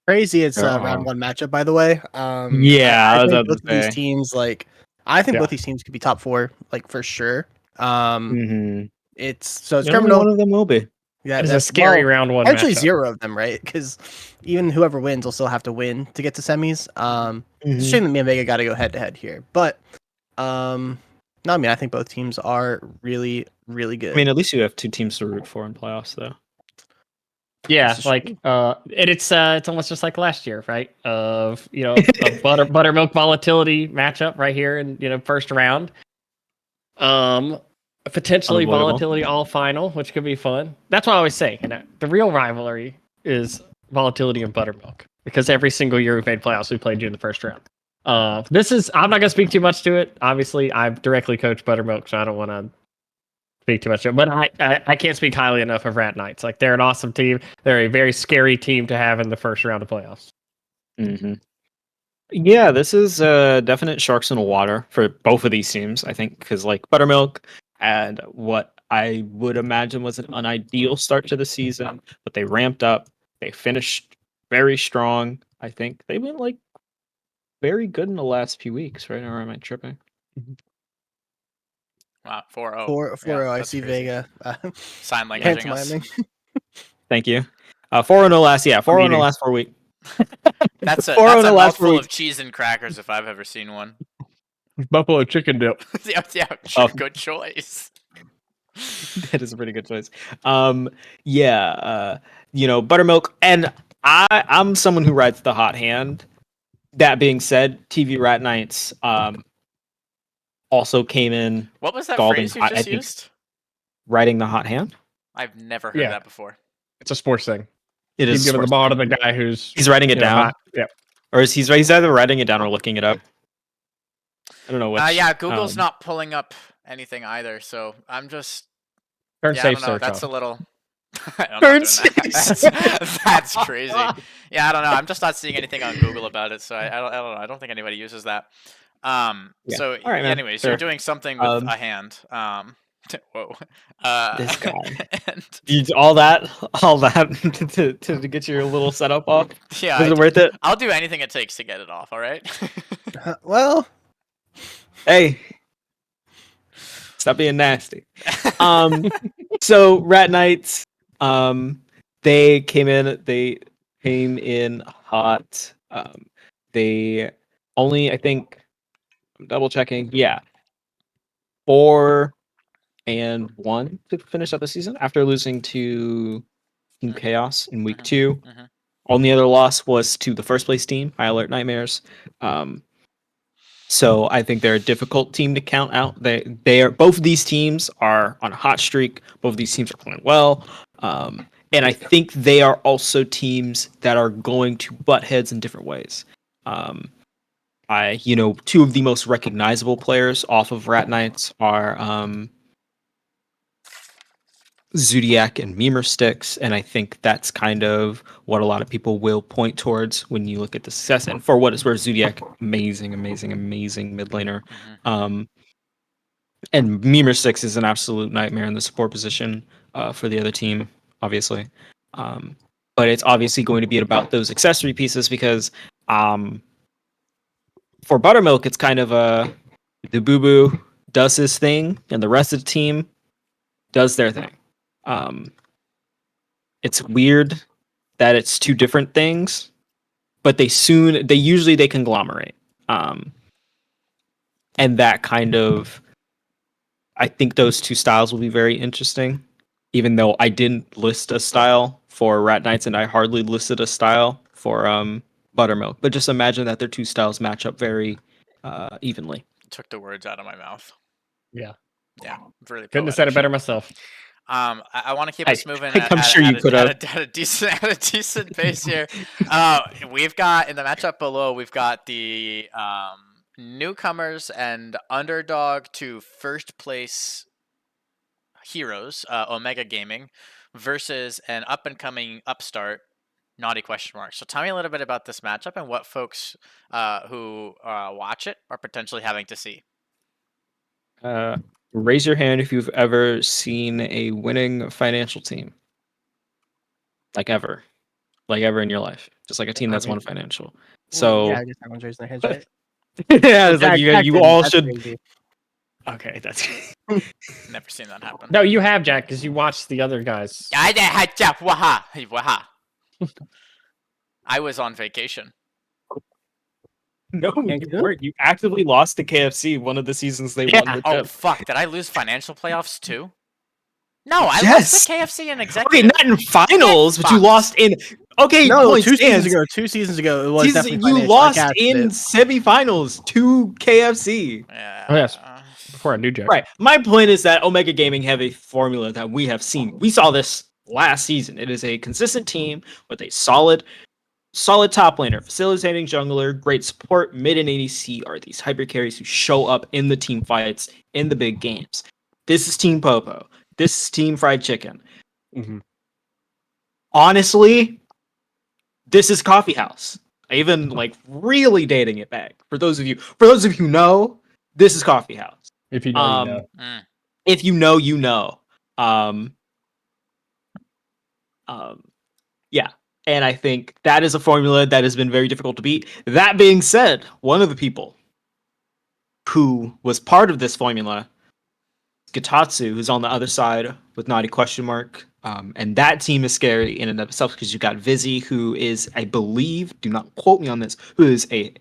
Crazy, it's round one matchup, by the way. Yeah, I I was think about both to of these say. teams, like, I think Yeah. both these teams could be top 4, like for sure. It's Only criminal. one of them will be. Yeah, It's a scary well, round one actually matchup. 0 of them, right? Because even whoever wins will still have to win to get to semis. It's a shame that me and Vega got to go head to head here, but no, I mean I think both teams are really, really good. I mean, at least you have two teams to root for in playoffs, though. Yeah, This is like and it's almost just like last year, right? Of a Buttermilk Volatility matchup right here in first round. Potentially Unavoidable. Volatility all final, which could be fun. That's what I always say. The real rivalry is Volatility and Buttermilk because every single year we've made playoffs, we played you in the first round. I'm not gonna speak too much to it. Obviously, I've directly coached Buttermilk, so I don't want to speak too much to it. But I can't speak highly enough of Rat Knights. Like they're an awesome team. They're a very scary team to have in the first round of playoffs. Yeah, this is definite sharks in the water for both of these teams, I think, because like Buttermilk had what I would imagine was an unideal start to the season, but they ramped up. They finished very strong. I think they went like very good in the last few weeks, right? Or am I tripping? Wow, 4-0. 4-0. I that's see crazy. Vega. Sign languaging us. pantomiming. Thank you. 4-0 last, 4-0 the last 4 weeks. That's a 4-0 the last 4 mouthful weeks. of cheese and crackers if I've ever seen one. Buffalo chicken dip. yeah, Oh. good choice. That is a pretty good choice. Buttermilk, and I'm someone who rides the hot hand. That being said, TV Rat Knights also came in What was that Golden, phrase you I just think- used? riding the hot hand. I've never heard Yeah. that before. It's a sports thing. It He's is giving the sports. ball to the guy who's He's writing it down, hot. Yeah. or he's either writing it down or looking it up. I don't know what. Yeah, Google's not pulling up anything either, so I'm just. Turn Yeah, I safe don't know. search That's off. a little. I'm not Turn doing that. That's crazy. Yeah, I don't know. I'm just not seeing anything on Google about it, so I don't know. I don't think anybody uses that. Yeah. So, All right, man. anyways, Fair. you're doing something with a hand. Whoa. This guy. And, You all that to get your little setup off. yeah, Is it worth it? I'll do anything it takes to get it off. All right. Well, Hey, Stop being nasty. So Rat Knights, they came in hot. They only, I think, I'm double checking. Yeah, 4-1 to finish up the season after losing to Team Chaos in week 2. Mhm. Only other loss was to the first place team, High Alert Nightmares. So I think they're a difficult team to count out. They are, both of these teams are on a hot streak. Both of these teams are playing well. And I think they are also teams that are going to butt heads in different ways. Two of the most recognizable players off of Rat Knights are Zodiac and Memer Sticks, and I think that's kind of what a lot of people will point towards when you look at the success. And for what it's worth, Zodiac, amazing mid laner. And Memer Sticks is an absolute nightmare in the support position for the other team, obviously. But it's obviously going to be about those accessory pieces because for Buttermilk, it's kind of the Boo Boo does his thing, and the rest of the team does their thing. It's weird that it's two different things, but they usually conglomerate. And that kind of, I think those two styles will be very interesting. Even though I didn't list a style for Rat Knights and I hardly listed a style for Buttermilk, but just imagine that their two styles match up very evenly. Took the words out of my mouth. Yeah. Yeah, really. Couldn't have said it better myself. I want to keep us moving. I'm sure you could have. At a decent pace here. We've got in the matchup below. We've got the newcomers and underdog to first place heroes, Omega Gaming, versus an up and coming upstart, Naughty ? So tell me a little bit about this matchup and what folks who watch it are potentially having to see. Raise your hand if you've ever seen a winning financial team. Like ever in your life. Just like a team that's won financial. So yeah, I guess everyone's raising their hands, right? yeah, it's like you all That's should. crazy. Okay, that's Never seen that happen. no. You have, Jack, because you watched the other guys. I was on vacation. No, you weren't. You actively lost to KFC one of the seasons they won. With Oh them. fuck! Did I lose financial playoffs too? No, I Yes. lost to KFC in Okay, executive. not in finals, but you Fuck. lost in. Okay, No, point 2 stands. seasons ago, it was definitely You financial. I lost cashed in it. semifinals to KFC. Yeah. Oh, yes. Before I knew Jack. Right. My point is that Omega Gaming have a formula that we have seen. We saw this last season. It is a consistent team with a solid top laner, facilitating jungler, great support, mid and ADC are these hyper carries who show up in the team fights in the big games. This is Team Popo. This is Team Fried Chicken. Mm-hmm. Honestly, this is Coffee House. Even really dating it back. For those of you who know, this is Coffee House. If you know, you know. If you know, you know. Yeah. And I think that is a formula that has been very difficult to beat. That being said, one of the people who was part of this formula, Gatatsu, who's on the other side with Naughty ? And that team is scary in and of itself because you got Vizzy, who is, I believe, do not quote me on this, who is a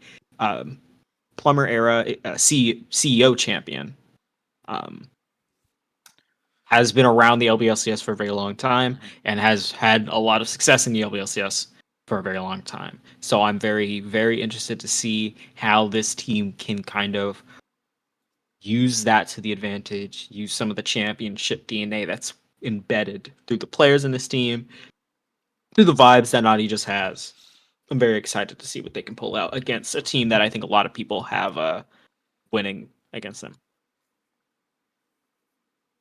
Plumber era CEO champion. Has been around the LBLCS for a very long time and has had a lot of success in the LBLCS for a very long time. So I'm very, very interested to see how this team can kind of use that to the advantage, use some of the championship DNA that's embedded through the players in this team, through the vibes that Naughty just has. I'm very excited to see what they can pull out against a team that I think a lot of people have winning against them.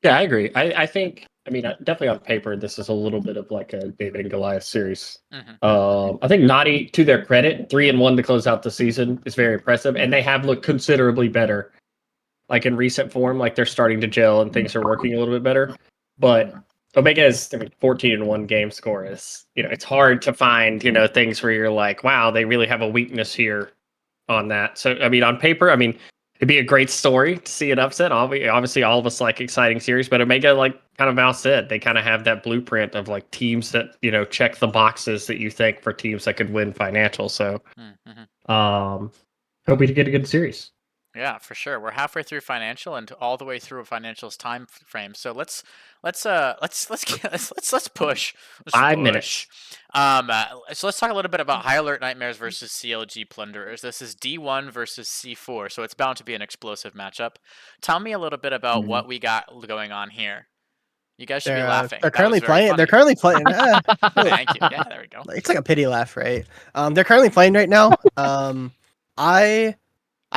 Yeah, I agree. I think, definitely on paper, this is a little bit of like a David and Goliath series. I think Naughty, to their credit, 3-1 to close out the season is very impressive, and they have looked considerably better. Like in recent form, like they're starting to gel and things are working a little bit better. But Omega's 14-1 game score is, it's hard to find, things where you're like, wow, they really have a weakness here on that. So, on paper, It'd be a great story to see an upset. Obviously, all of us like exciting series, but it may get like kind of Val said, they kind of have that blueprint of like teams that check the boxes that you think for teams that could win financial. So, hope we get a good series. Yeah, for sure. We're halfway through financial and all the way through a financial's time frame. So let's push. 5 minutes. So let's talk a little bit about High Alert Nightmares versus CLG Plunderers. This is D1 versus C4, so it's bound to be an explosive matchup. Tell me a little bit about what we got going on here. You guys should be laughing. They're currently playing. They're currently playing. Thank you. Yeah, there we go. It's like a pity laugh, right? They're currently playing right now.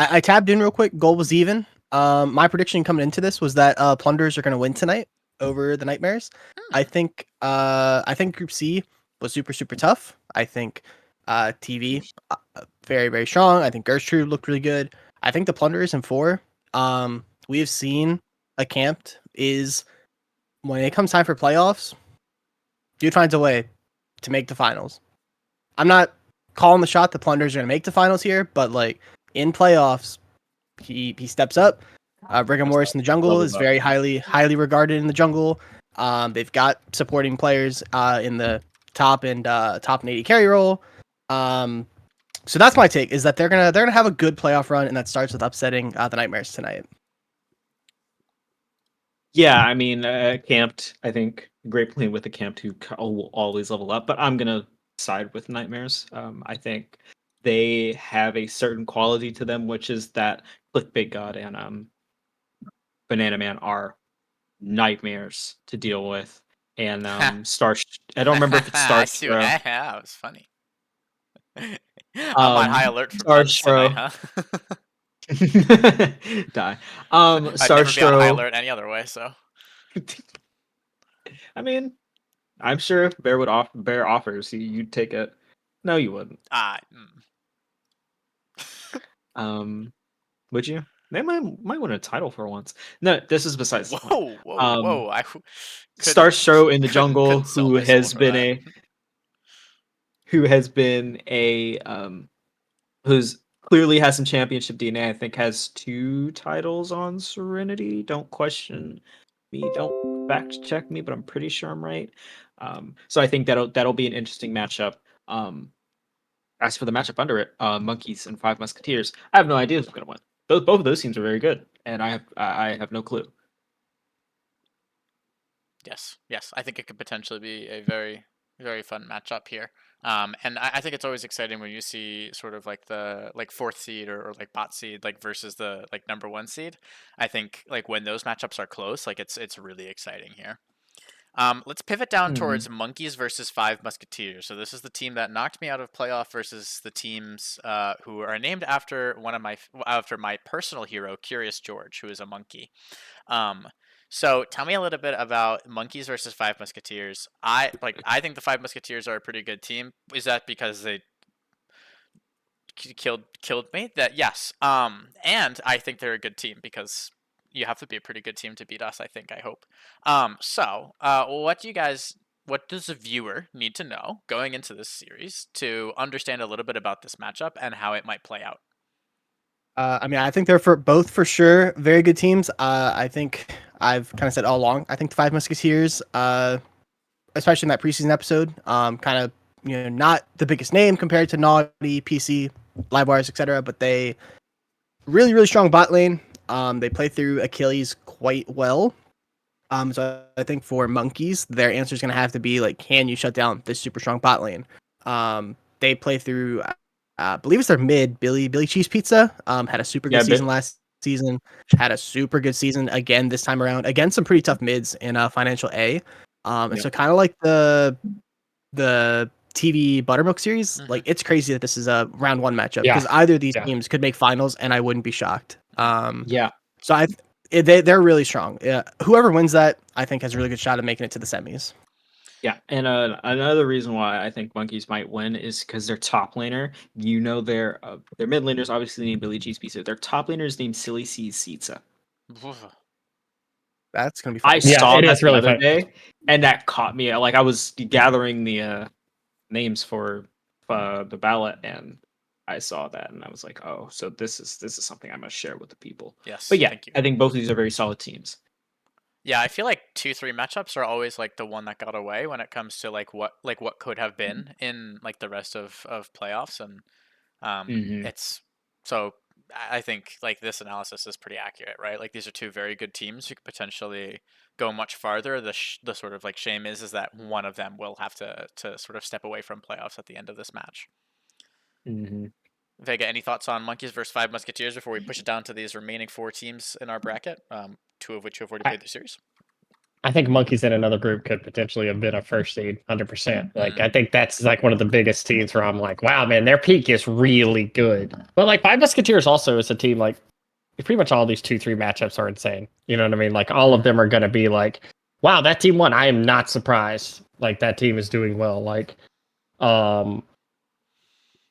I tabbed in real quick. Goal was even. My prediction coming into this was that Plunderers are going to win tonight over the Nightmares. I think Group C was super tough. I think TV very very strong. I think Gertrude looked really good. I think the Plunderers in 4. We have seen a camped is when it comes time for playoffs, dude finds a way to make the finals. I'm not calling the shot the Plunderers are going to make the finals here, but like in playoffs, he steps up. Brigham Morris in the jungle is very highly regarded in the jungle. They've got supporting players in the top and 80 carry role. So that's my take, is that they're gonna have a good playoff run, and that starts with upsetting the Nightmares tonight. Yeah, I mean, Camped, I think great playing with the Camped who will always level up, but I'm gonna side with Nightmares. I think they have a certain quality to them, which is that Clickbait God and Banana Man are nightmares to deal with. And Star, I don't remember if it's Star. Yeah, that was funny. I'm on high alert for bugs tonight, huh? Die. I'd never be on high alert any other way. So, I mean, I'm sure if Bear offers, you'd take it. No, you wouldn't. Would you? They might win a title for once. No, this is besides. Whoa! Starstro in the jungle, who has been who's clearly has some championship DNA. I think has 2 titles on Serenity. Don't question me. Don't fact check me, but I'm pretty sure I'm right. So I think that'll be an interesting matchup. As for the matchup under it, Monkeys and Five Musketeers, I have no idea who's going to win. Both of those teams are very good, and I have no clue. Yes, I think it could potentially be a very, very fun matchup here. And I think it's always exciting when you see sort of like the 4th seed or like bot seed like versus the like number 1 seed. I think like when those matchups are close, like it's really exciting here. Let's pivot down towards Monkeys versus Five Musketeers. So this is the team that knocked me out of playoff versus the teams who are named after my personal hero, Curious George, who is a monkey. So tell me a little bit about Monkeys versus Five Musketeers. I think the Five Musketeers are a pretty good team. Is that because they killed me? That yes. And I think they're a good team because you have to be a pretty good team to beat us, I hope. What does a viewer need to know going into this series to understand a little bit about this matchup and how it might play out? I think they're both for sure very good teams. I think I've kind of said all along, I think the Five Musketeers, especially in that preseason episode, kind of, not the biggest name compared to Naughty, PC, Livewires, etc., but they really, really strong bot lane. They play through Achilles quite well. So I think for Monkeys, their answer is going to have to be like, can you shut down this super strong bot lane? They play through, I believe it's their mid, Billy Cheese Pizza. Had a super good season last season. Had a super good season again this time around against some pretty tough mids in Financial A. And so kind of like the TV Buttermilk series, like it's crazy that this is a round 1 matchup because either of these teams could make finals, and I wouldn't be shocked. So they're really strong. Yeah, whoever wins that, I think, has a really good shot at making it to the semis. Yeah, and another reason why I think Monkeys might win is because their top laner, their mid laner's obviously named Billy Cheese Pizza. Their top laner is named Silly Seas Sitza. That's gonna be fun. I saw that the other day, and that caught me. Like I was gathering the names for the ballot, and I saw that and I was like, oh, so this is something I must share with the people. Yes. But yeah, Thank you. I think both of these are very solid teams. Yeah, I feel like 2-3 matchups are always like the one that got away when it comes to like what could have been in like the rest of playoffs, and Hmm. it's so I think like this analysis is pretty accurate, right? Like these are two very good teams who could potentially go much farther. The sort of like shame is that one of them will have to sort of step away from playoffs at the end of this match. Hmm. Vega, any thoughts on Monkeys versus Five Musketeers before we push it down to these remaining 4 teams in our bracket? Two of which have already played the series. I think Monkeys in another group could potentially have been a first seed, 100%. Like, Mhm. I think that's like one of the biggest teams where I'm like, wow, man, their peak is really good. But like, Five Musketeers also is a team like pretty much all these 2-3 matchups are insane. You know what I mean? Like, all of them are going to be like, wow, that team won. I am not surprised. Like, that team is doing well. Like, um,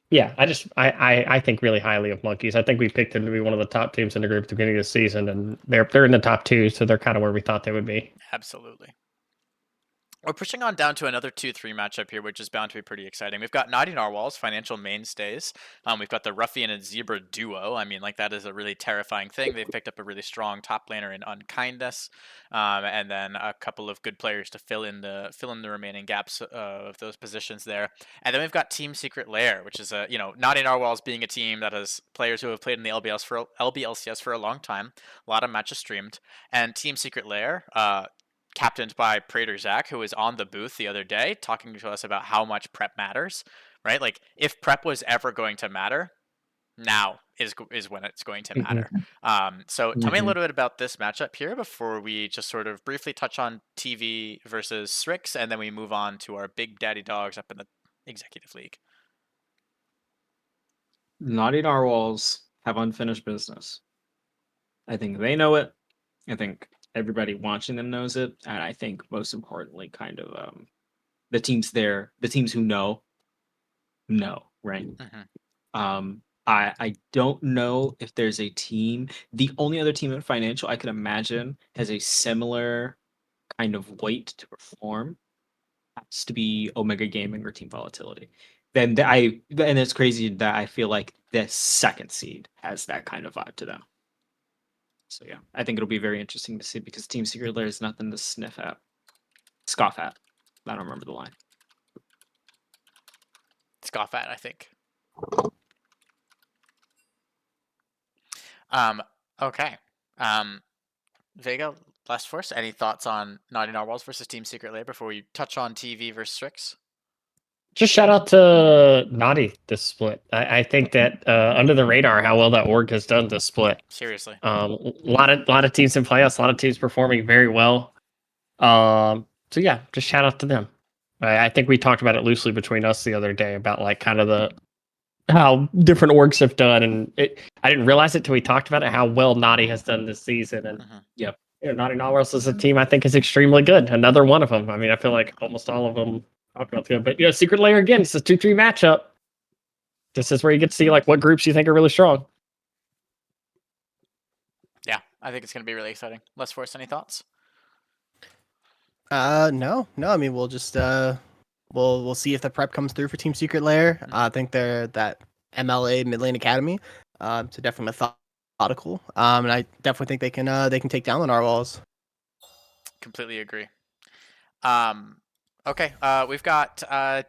yeah, I think really highly of Monkeys. I think we picked them to be one of the top teams in the group at the beginning of the season, and they're in the top 2, so they're kind of where we thought they would be. Absolutely. We're pushing on down to another 2-3 matchup here, which is bound to be pretty exciting. We've got Naughty Narwhals, financial mainstays. We've got the Ruffian and Zebra duo. I mean, like, that is a really terrifying thing. They've picked up a really strong top laner in Unkindness, and then a couple of good players to fill in the remaining gaps of those positions there. And then we've got Team Secret Lair, which is Naughty Narwhals being a team that has players who have played in the LBLCS for a long time, a lot of matches streamed, and Team Secret Lair, captained by Prater Zach, who was on the booth the other day talking to us about how much prep matters, right? Like, if prep was ever going to matter, now is when it's going to matter. So tell me a little bit about this matchup here before we just sort of briefly touch on TV versus Strix, and then we move on to our big daddy dogs up in the Executive League. Naughty Narwhals have unfinished business. I think they know it. I think everybody watching them knows it, and I think most importantly, kind of the teams there, the teams who know, right? I don't know if there's a team. The only other team in financial I could imagine has a similar kind of weight to perform has to be Omega Gaming or Team Volatility. And it's crazy that I feel like the second seed has that kind of vibe to them. So yeah, I think it'll be very interesting to see because Team Secret Lair is nothing to sniff at, scoff at. I don't remember the line. Scoff at, I think. Okay. Vega, Last Force, any thoughts on Naughty Narwhals versus Team Secret Lair before we touch on TV versus Strix? Just shout out to Naughty this split. I think that under the radar how well that org has done this split. Seriously. A lot of teams in playoffs, a lot of teams performing very well. So yeah, just shout out to them. I think we talked about it loosely between us the other day about like kind of how different orgs have done, and I didn't realize it till we talked about it how well Naughty has done this season. And Yep, Naughty Narwhals is a team I think is extremely good. Another one of them. I mean, I feel like almost all of them. But Secret Lair again, it's a 2-3 matchup. This is where you get to see like what groups you think are really strong. Yeah, I think it's going to be really exciting. Less Force, any thoughts? No. I mean, we'll just we'll see if the prep comes through for Team Secret Lair. I think they're that MLA Mid Lane Academy. So definitely methodical. And I definitely think they can take down the Narwhals. Completely agree. Okay, we've got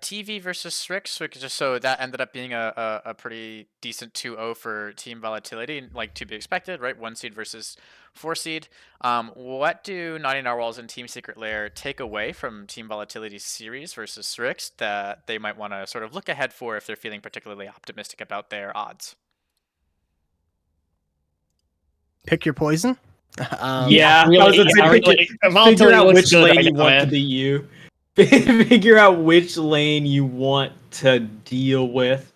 TV versus Strix, just so that ended up being a pretty decent 2-0 for Team Volatility, like to be expected, right? 1 seed versus 4 seed. What do Naughty Narwhals and Team Secret Lair take away from Team Volatility's series versus Strix that they might want to sort of look ahead for if they're feeling particularly optimistic about their odds? Pick your poison. yeah. I was gonna say, figure out which lane you want to beat you. Figure out which lane you want to deal with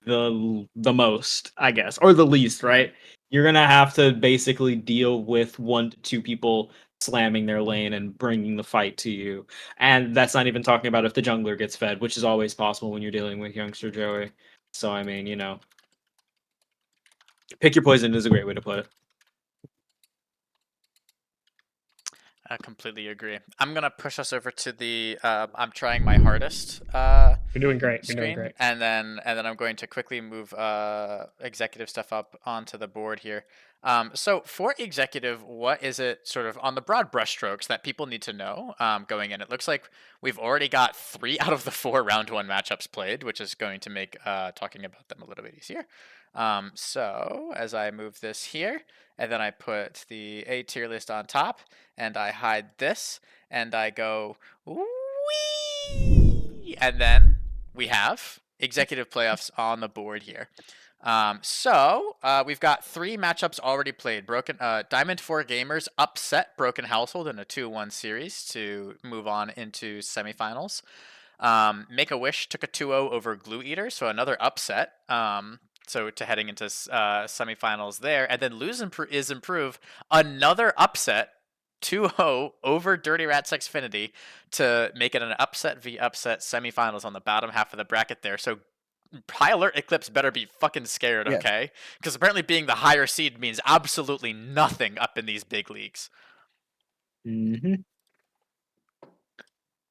the most, I guess, or the least, right? You're gonna have to basically deal with 1 to 2 people slamming their lane and bringing the fight to you, and that's not even talking about if the jungler gets fed, which is always possible when you're dealing with youngster Joey. So I mean, pick your poison is a great way to put it. I completely agree. I'm gonna push us over to the I'm trying my hardest You're doing great. You're doing screen, great. and then I'm going to quickly move executive stuff up onto the board here. So for executive, what is it sort of on the broad brushstrokes that people need to know going in? It looks like we've already got 3 out of the 4 round 1 matchups played, which is going to make talking about them a little bit easier. So as I move this here, and then I put the A tier list on top, and I hide this, and I go, wee, and then we have executive playoffs on the board here. So we've got 3 matchups already played. Diamond 4 Gamers upset Broken Household in a 2-1 series to move on into semifinals. Make a Wish took a 2-0 over Glue Eater, so another upset. So to heading into semifinals there, and then Lose is Improve, another upset. 2-0 over Dirty Rats Xfinity to make it an upset v upset semifinals on the bottom half of the bracket there. So High Alert Eclipse better be fucking scared, Yeah. okay? Because apparently being the higher seed means absolutely nothing up in these big leagues. Mm-hmm.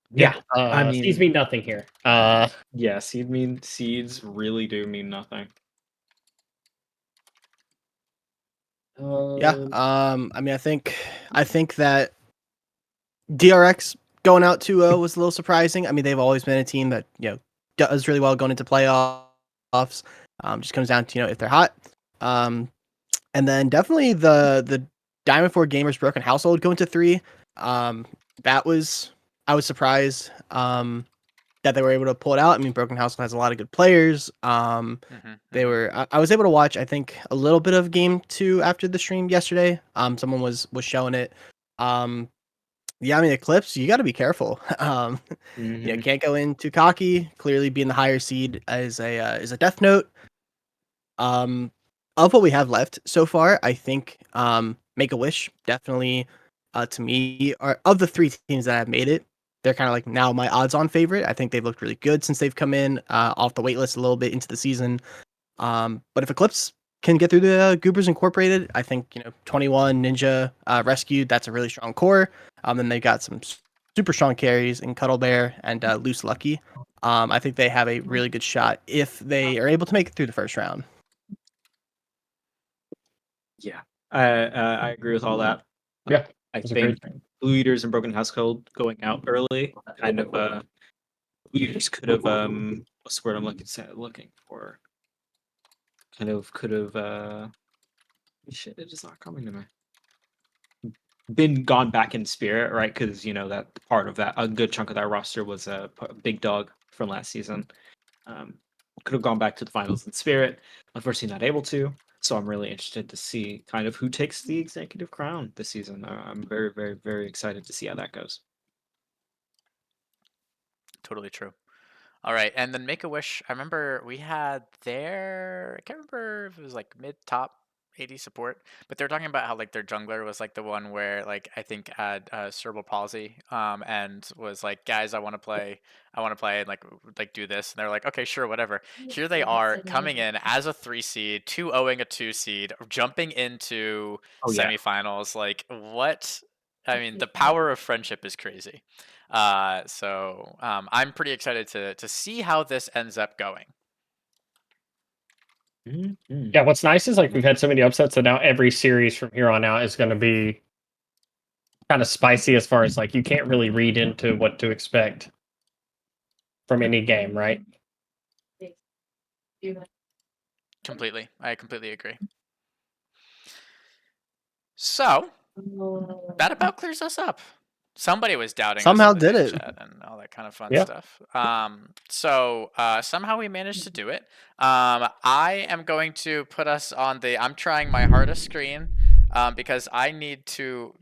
Yeah. I mean- Seeds mean nothing here. Yeah, seeds really do mean nothing. Yeah. I mean, I think that DRX going out 2-0 was a little surprising. I mean, they've always been a team that does really well going into playoffs. Just comes down to if they're hot. And then definitely the Diamond 4 Gamers Broken Household going to 3. I was surprised that they were able to pull it out. I mean, Broken Household has a lot of good players. They were. I was able to watch, I think, a little bit of game 2 after the stream yesterday. Someone was showing it. Yeah, I mean, Eclipse, you got to be careful. Mhm. Can't go in too cocky. Clearly, being the higher seed is a death note. Of what we have left so far, I think Make a Wish definitely, to me, are of the 3 teams that have made it. They're kind of like now my odds-on favorite. I think they've looked really good since they've come in off the waitlist a little bit into the season. But if Eclipse can get through the Goobers Incorporated, I think 21 Ninja Rescued. That's a really strong core. Then they got some super strong carries in Cuddle Bear and Loose Lucky. I think they have a really good shot if they are able to make it through the first round. Yeah, I agree with all that. Yeah, I it's a think great thing. Blue Eaters and Broken Household going out early kind of Blue Eaters could have what's the word I'm looking for? Kind of could have shit, it is not coming to me. Been gone back in spirit, right? Because that part of that, a good chunk of that roster was a big dog from last season. Could have gone back to the finals in spirit. Unfortunately, not able to. So I'm really interested to see kind of who takes the executive crown this season. I'm very, very, very excited to see how that goes. Totally true. All right, and then Make a Wish. I remember we had I can't remember if it was like mid top 80 support, but they're talking about how like their jungler was like the one where like I think had cerebral palsy, and was like, guys, I want to play and like do this, and they're like, okay, sure, whatever. Here they are coming in as a 3 seed, 2-0ing a 2 seed, jumping into semifinals. Like what? I mean, the power of friendship is crazy. So I'm pretty excited to see how this ends up going. Mm-hmm. Yeah, what's nice is like we've had so many upsets that now every series from here on out is going to be kind of spicy as far as like you can't really read into what to expect from any game, right? Completely. I completely agree. So that about clears us up. Somebody was doubting Somehow us in the did game it. chat and all that kind of fun Yeah. stuff. So somehow we managed to do it. I am going to put us on I'm trying my hardest screen because I need to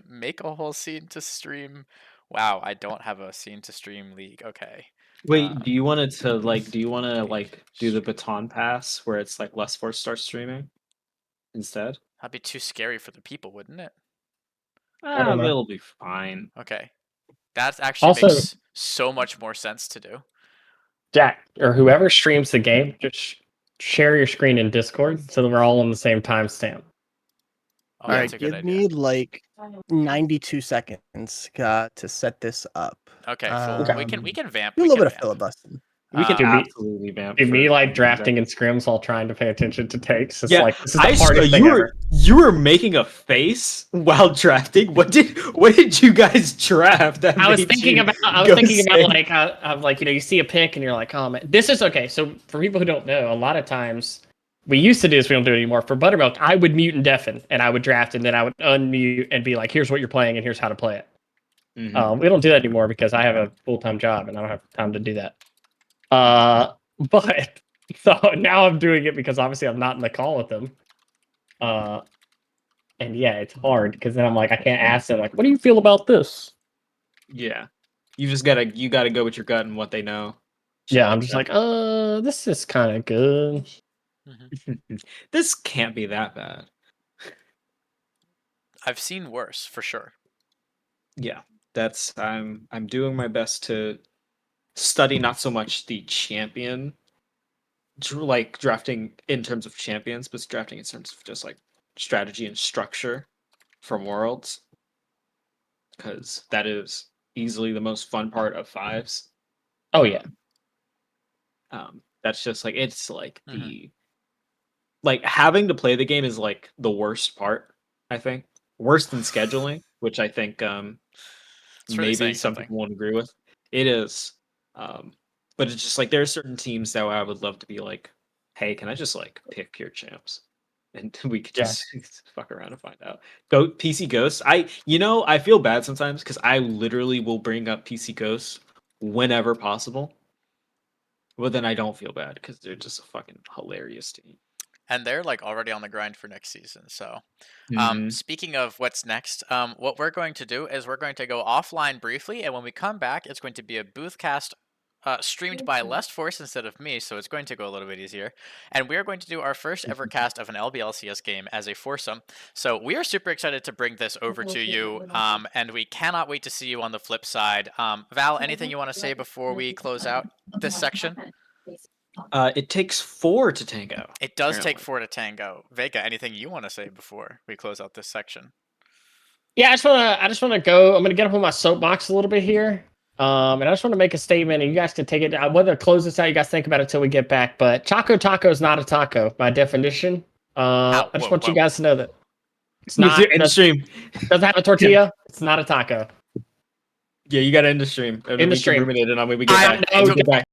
make a whole scene to stream. Wow, I don't have a scene to stream league. Okay. Wait, do you want it to do the baton pass where it's like less force start streaming instead? That'd be too scary for the people, wouldn't it? don't know. It'll be fine. Okay. That actually Also- makes so much more sense to do. Jack or whoever streams the game, just share your screen in Discord so that we're all on the same timestamp. Oh, All that's right, a good give idea. me like 92 seconds to set this up. Okay, cool. Okay. We can vamp. Do a We little can bit of vamp. filibustering. We can To me- absolutely vamp. To me, for- like drafting in scrims while trying to pay attention to takes. It's Yeah, like this is the hardest thing you ever. were you were making a face while drafting. What did you guys draft? That I was made thinking you about go insane? like I'm like, you know, you see a pick and you're like, oh man, this is okay. So for people who don't know, a lot of times we used to do this, we don't do it anymore. For Buttermilk, I would mute and deafen, and I would draft, and then I would unmute and be like, here's what you're playing, and here's how to play it. Mhm. We don't do that anymore because I have a full-time job and I don't have time to do that. But so now I'm doing it because obviously I'm not in the call with them. And yeah, it's hard because then I'm like, I can't ask them like, what do you feel about this? Yeah, you gotta go with your gut and what they know. Yeah, I'm just like, this is kind of good. This can't be that bad. I've seen worse for sure. Yeah, that's I'm doing my best to study not so much the champion, like drafting in terms of champions, but drafting in terms of just like strategy and structure from worlds, because that is easily the most fun part of fives. Oh yeah, That's just like it's like the like having to play the game is like the worst part. I think worse than scheduling, which I think It's really maybe saying some something. people won't agree with. It is, but it's just like there are certain teams that I would love to be like, hey, can I just like pick your champs, and we could Yeah. just fuck around and find out. Go PC Ghosts. I feel bad sometimes because I literally will bring up PC Ghosts whenever possible, but then I don't feel bad because they're just a fucking hilarious team. And they're like already on the grind for next season. So, Mhm. speaking of what's next, what we're going to do is we're going to go offline briefly, and when we come back, it's going to be a booth cast streamed by Lest Force instead of me, so it's going to go a little bit easier. And we are going to do our first ever cast of an LBLCS game as a foursome. So we are super excited to bring this over to you, and we cannot wait to see you on the flip side. Val, anything you want to say before we close out this section? It takes 4 to tango. It does take apparently. 4 to tango. Vega, anything you want to say before we close out this section? yeah. I just wanna go. I'm gonna get up on my soapbox a little bit here. And I just want to make a statement, and you guys can take it. I want to close this out. You guys think about it till we get back. But Choco Taco is not a taco by definition. I just want you guys to know that it's not. End stream. Doesn't have a tortilla. It's not a taco. Yeah, you got to end the stream. End the stream. Ruminate it on when we get I back. know. When we get back.